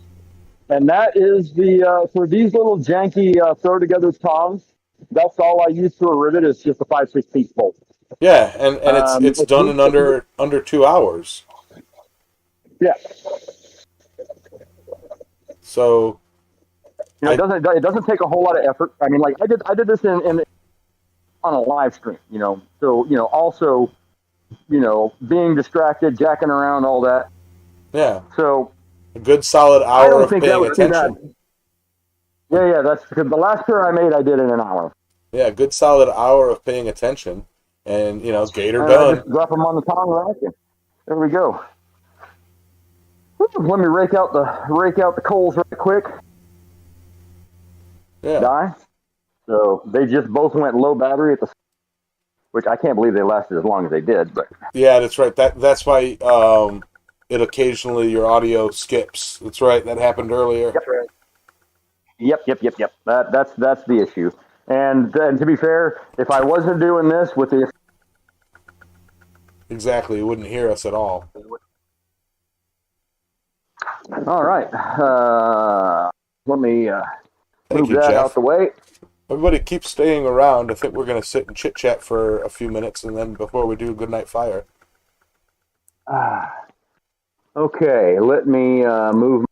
that is the for these little janky throw together tongs. That's all I use for a rivet is just a 5/16 bolt. Yeah, and it's done in It's under 2 hours. yeah. So It doesn't take a whole lot of effort. I mean, like I did this in on a live stream. So also being distracted, jacking around, all that. yeah, So a good solid I hour don't of think that paying was too bad. attention. Yeah, that's because the last pair I made I did in an hour. Yeah, a good solid hour of paying attention, and gator And I just done. drop them on the tong rack, and there we go. Let me rake out the coals right quick. Yeah, Die. So they just both went low battery at the, which I can't believe they lasted as long as they did. But yeah, that's right. That's why it occasionally your audio skips. That's right. That happened earlier. yep. That's the issue. And to be fair, if I wasn't doing this with the Exactly, you wouldn't hear us at all. all right, let me Thank move you, that out Jeff. the way. Everybody keep staying around. I think we're going to sit and chit chat for a few minutes, and then before we do Good Night Fire. Okay, let me move.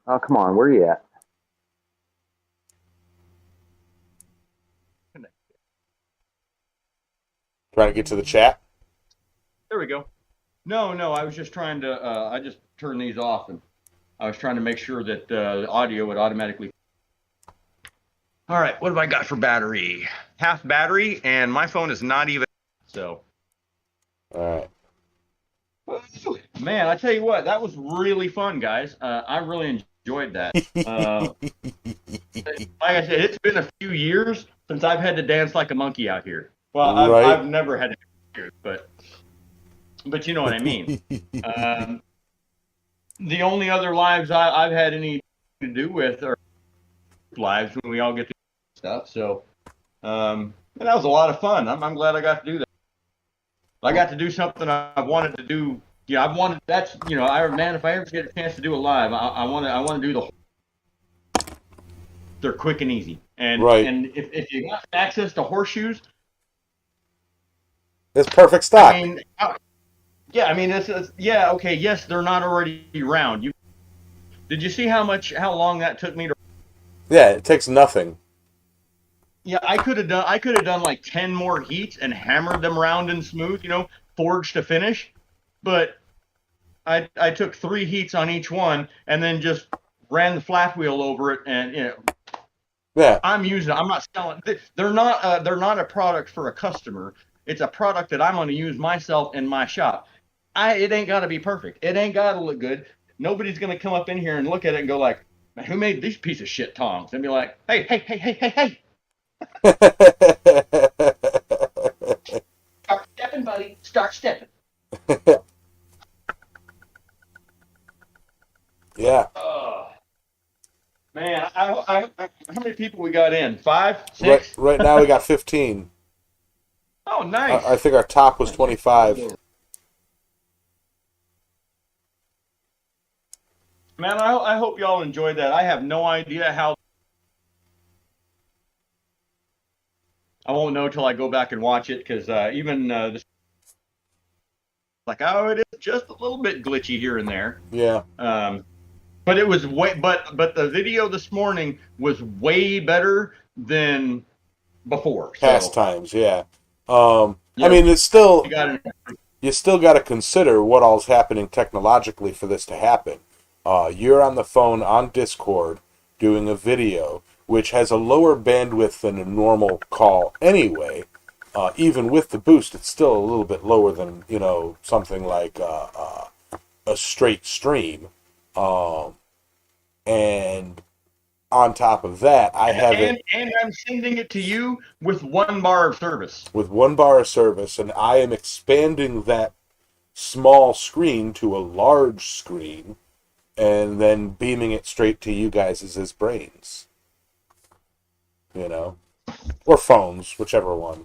Oh, come on, where are you at? Trying to get to the chat. There we go. No, I was just trying to. I just turned these off, and I was trying to make sure that the audio would automatically. All right, what have I got for battery? Half battery, and my phone is not even. So. All right. Man, I tell you what, that was really fun, guys. I really enjoyed that. Like I said, it's been a few years since I've had to dance like a monkey out here. Well, Right. I've never had to, but you know what I mean. The only other lives I've had any to do with are lives when we all get to do stuff. So, and that was a lot of fun. I'm glad I got to do that. I got to do something I've wanted to do. Yeah, I've wanted. That's if I ever get a chance to do it live, I want to do the whole. They're quick and easy, and Right. and if you got access to horseshoes, It's perfect stock. I mean, yeah, okay, yes, they're not already round. Did you see how long that took me to? Yeah, it takes nothing. Yeah, I could have done like 10 more heats and hammered them round and smooth, forged to finish, but I took 3 heats on each one and then just ran the flat wheel over it, and Yeah. I'm not selling. They're not a product for a customer. It's a product that I'm going to use myself in my shop. It ain't got to be perfect. It ain't got to look good. Nobody's going to come up in here and look at it and go like, "Man, who made these piece of shit tongs?" And be like, hey. Start stepping, buddy. Start stepping. Yeah. Man, how many people we got in? 5, 6? Right now we got 15. Oh, nice. I think our top was 25. Man, I hope y'all enjoyed that. I have no idea how. I won't know till I go back and watch it, because even this, like, oh, it is just a little bit glitchy here and there. Yeah. But it was but the video this morning was way better than before. Past So, times, yeah. I mean, it's still you still got to consider what all's happening technologically for this to happen. You're on the phone on Discord doing a video, which has a lower bandwidth than a normal call anyway. Even with the boost, it's still a little bit lower than something like a straight stream. And on top of that, I have it. And I'm sending it to you with 1 bar of service. With 1 bar of service, and I am expanding that small screen to a large screen, and then beaming it straight to you guys as brains. or phones, whichever one.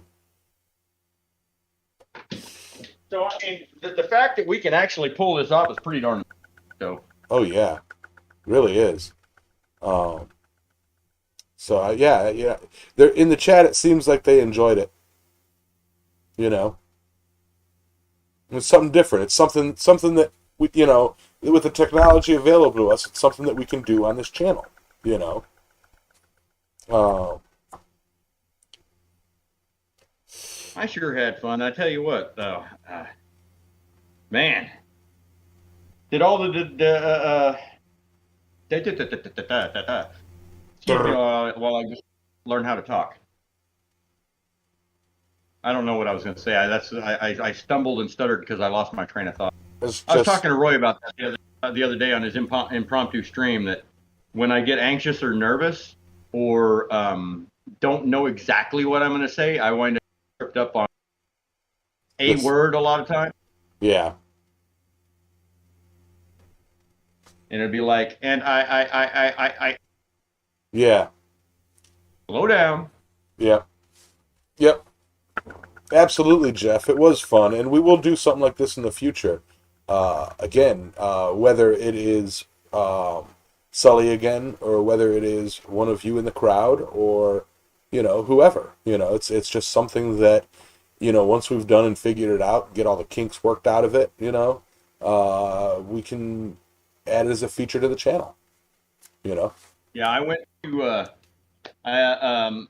So, I mean, the fact that we can actually pull this off is pretty darn. So, Oh yeah, really is. So yeah. They're in the chat. It seems like they enjoyed it. You know, it's something different. It's something that we, with the technology available to us, it's something that we can do on this channel. You know. I sure had fun. I tell you what, though, man, did all excuse me while I just learn how to talk. I don't know what I was going to say. I stumbled and stuttered because I lost my train of thought. I was talking to Roy about that the other day on his impromptu stream, that when I get anxious or nervous or don't know exactly what I'm going to say, I wind up tripped up on a word a lot of times. Yeah. And it'd be like, and I. Yeah. Slow down. Yep. Absolutely, Jeff. It was fun, and we will do something like this in the future. Again, whether it is Sully again, or whether it is one of you in the crowd, or whoever. It's just something that once we've done and figured it out, get all the kinks worked out of it. We can add it as a feature to the channel. Yeah, I went to. As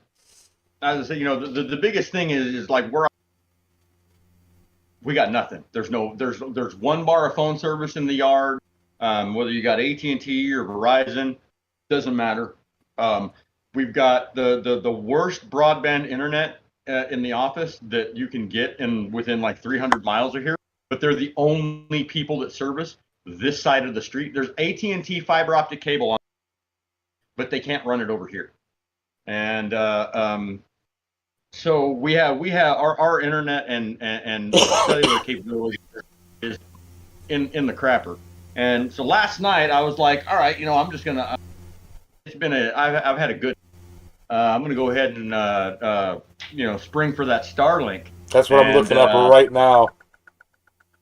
I say, the biggest thing is like we got nothing. There's one bar of phone service in the yard. Whether you got AT&T or Verizon, doesn't matter. We've got the worst broadband internet in the office that you can get within like 300 miles of here. But they're the only people that service this side of the street. There's AT&T fiber optic cable on, but they can't run it over here. And so we have our internet and cellular capability is in the crapper. And so last night I was like, all right, I'm just gonna. I've had a good. I'm gonna go ahead and spring for that Starlink. That's what I'm looking up right now.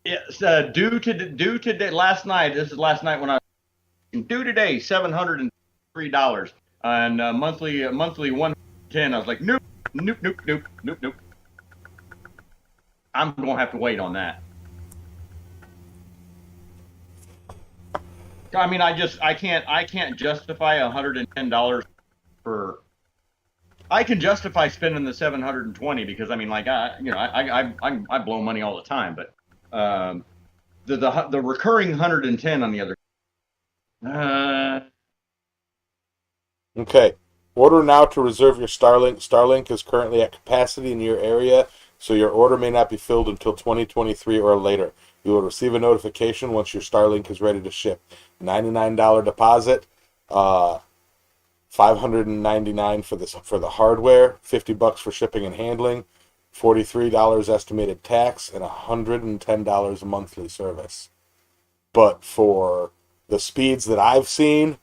It's due to last night. This is last night when I due today $703 and monthly $110. I was like, nope. I'm gonna have to wait on that. I mean, I can't justify $110 for. I can justify spending the $720 because I mean, like I blow money all the time, but the recurring 110 on the other. Okay. Order now to reserve your Starlink. Starlink is currently at capacity in your area, so your order may not be filled until 2023 or later. You will receive a notification once your Starlink is ready to ship. $99 deposit, $599 for the hardware, $50 for shipping and handling, $43 estimated tax, and $110 a monthly service. But for the speeds that I've seen,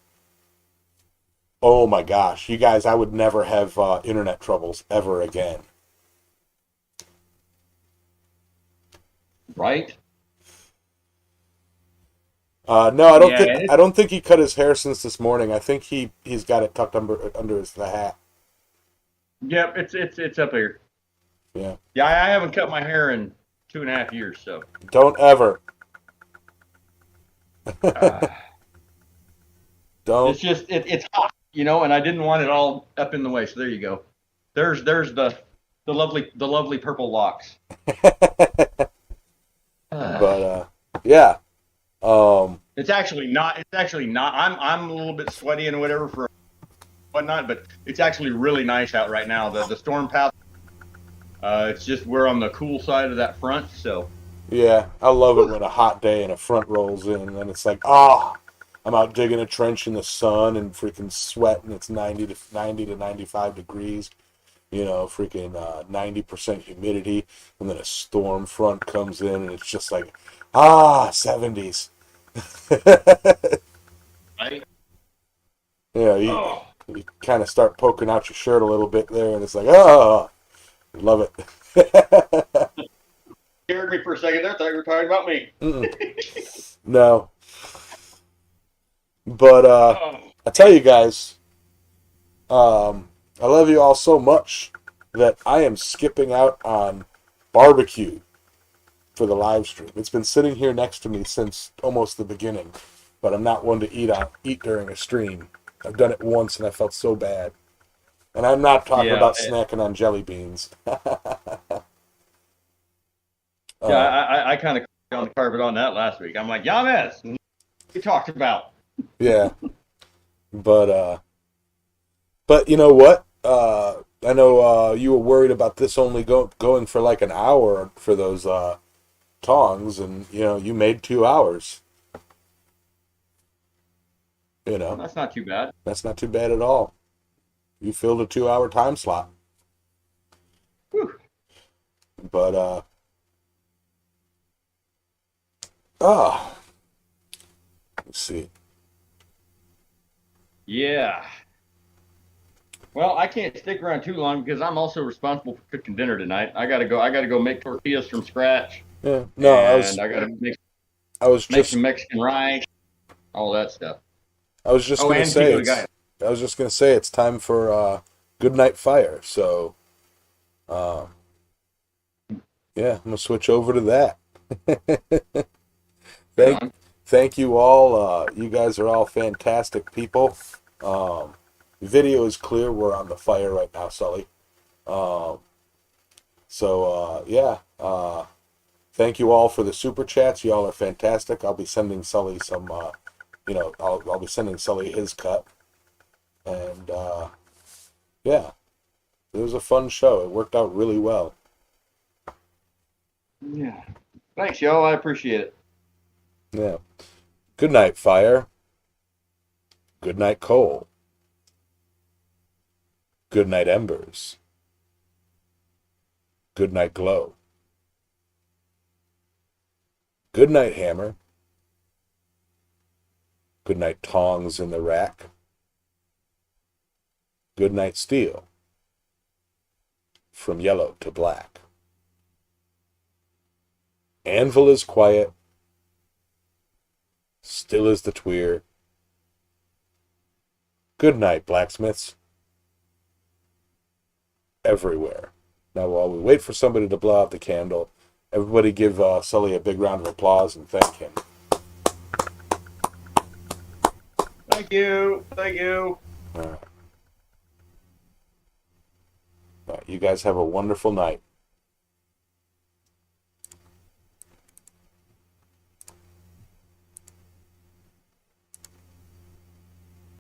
oh my gosh, you guys, I would never have internet troubles ever again. Right? No, I don't think he cut his hair since this morning. I think he's got it tucked under the hat. Yep, it's up here. Yeah. Yeah, I haven't cut my hair in 2.5 years, so. Don't ever. Don't. It's just it's hot, and I didn't want it all up in the way. So there you go. There's the lovely purple locks. But yeah. It's actually not. I'm a little bit sweaty and whatever for whatnot, but it's actually really nice out right now. The storm path. It's just we're on the cool side of that front, so. Yeah, I love it when a hot day and a front rolls in, and it's like, I'm out digging a trench in the sun and freaking sweating. It's 90 to 95 degrees. Freaking 90% humidity, and then a storm front comes in, and it's just like, 70s. Right? Yeah, You kind of start poking out your shirt a little bit there, and it's like, oh, love it. Scared me for a second there. I thought you were talking about me. No. But I tell you guys, I love you all so much that I am skipping out on barbecue for the live stream. It's been sitting here next to me since almost the beginning, but I'm not one to eat during a stream. I've done it once and I felt so bad. And I'm not talking about snacking on jelly beans. I kind of on the carpet on that last week. I'm like, Yamez, we talked about. Yeah. But you know what? I know you were worried about this only going for like an hour for those tongs, and you made 2 hours. That's not too bad. That's not too bad at all. You filled a 2-hour time slot. Whew. But let's see. Yeah. Well, I can't stick around too long because I'm also responsible for cooking dinner tonight. I gotta go make tortillas from scratch. Yeah. No, I gotta make some Mexican rice, all that stuff. I was just gonna say it's time for Good Night Fire. So, yeah, I'm gonna switch over to that. Thank you all. You guys are all fantastic people. Video is clear. We're on the fire right now, Sully. Thank you all for the super chats. Y'all are fantastic. I'll be sending Sully some. I'll be sending Sully his cut. And yeah, it was a fun show. It worked out really well. Yeah. Thanks, y'all. I appreciate it. Yeah. Good night, fire. Good night, coal. Good night, embers. Good night, glow. Good night, hammer. Good night, tongs in the rack. Good night, steel. From yellow to black. Anvil is quiet. Still as the tweer. Good night, blacksmiths. Everywhere. Now, while we wait for somebody to blow out the candle, everybody give Sully a big round of applause and thank him. Thank you. Thank you. All right. You guys have a wonderful night.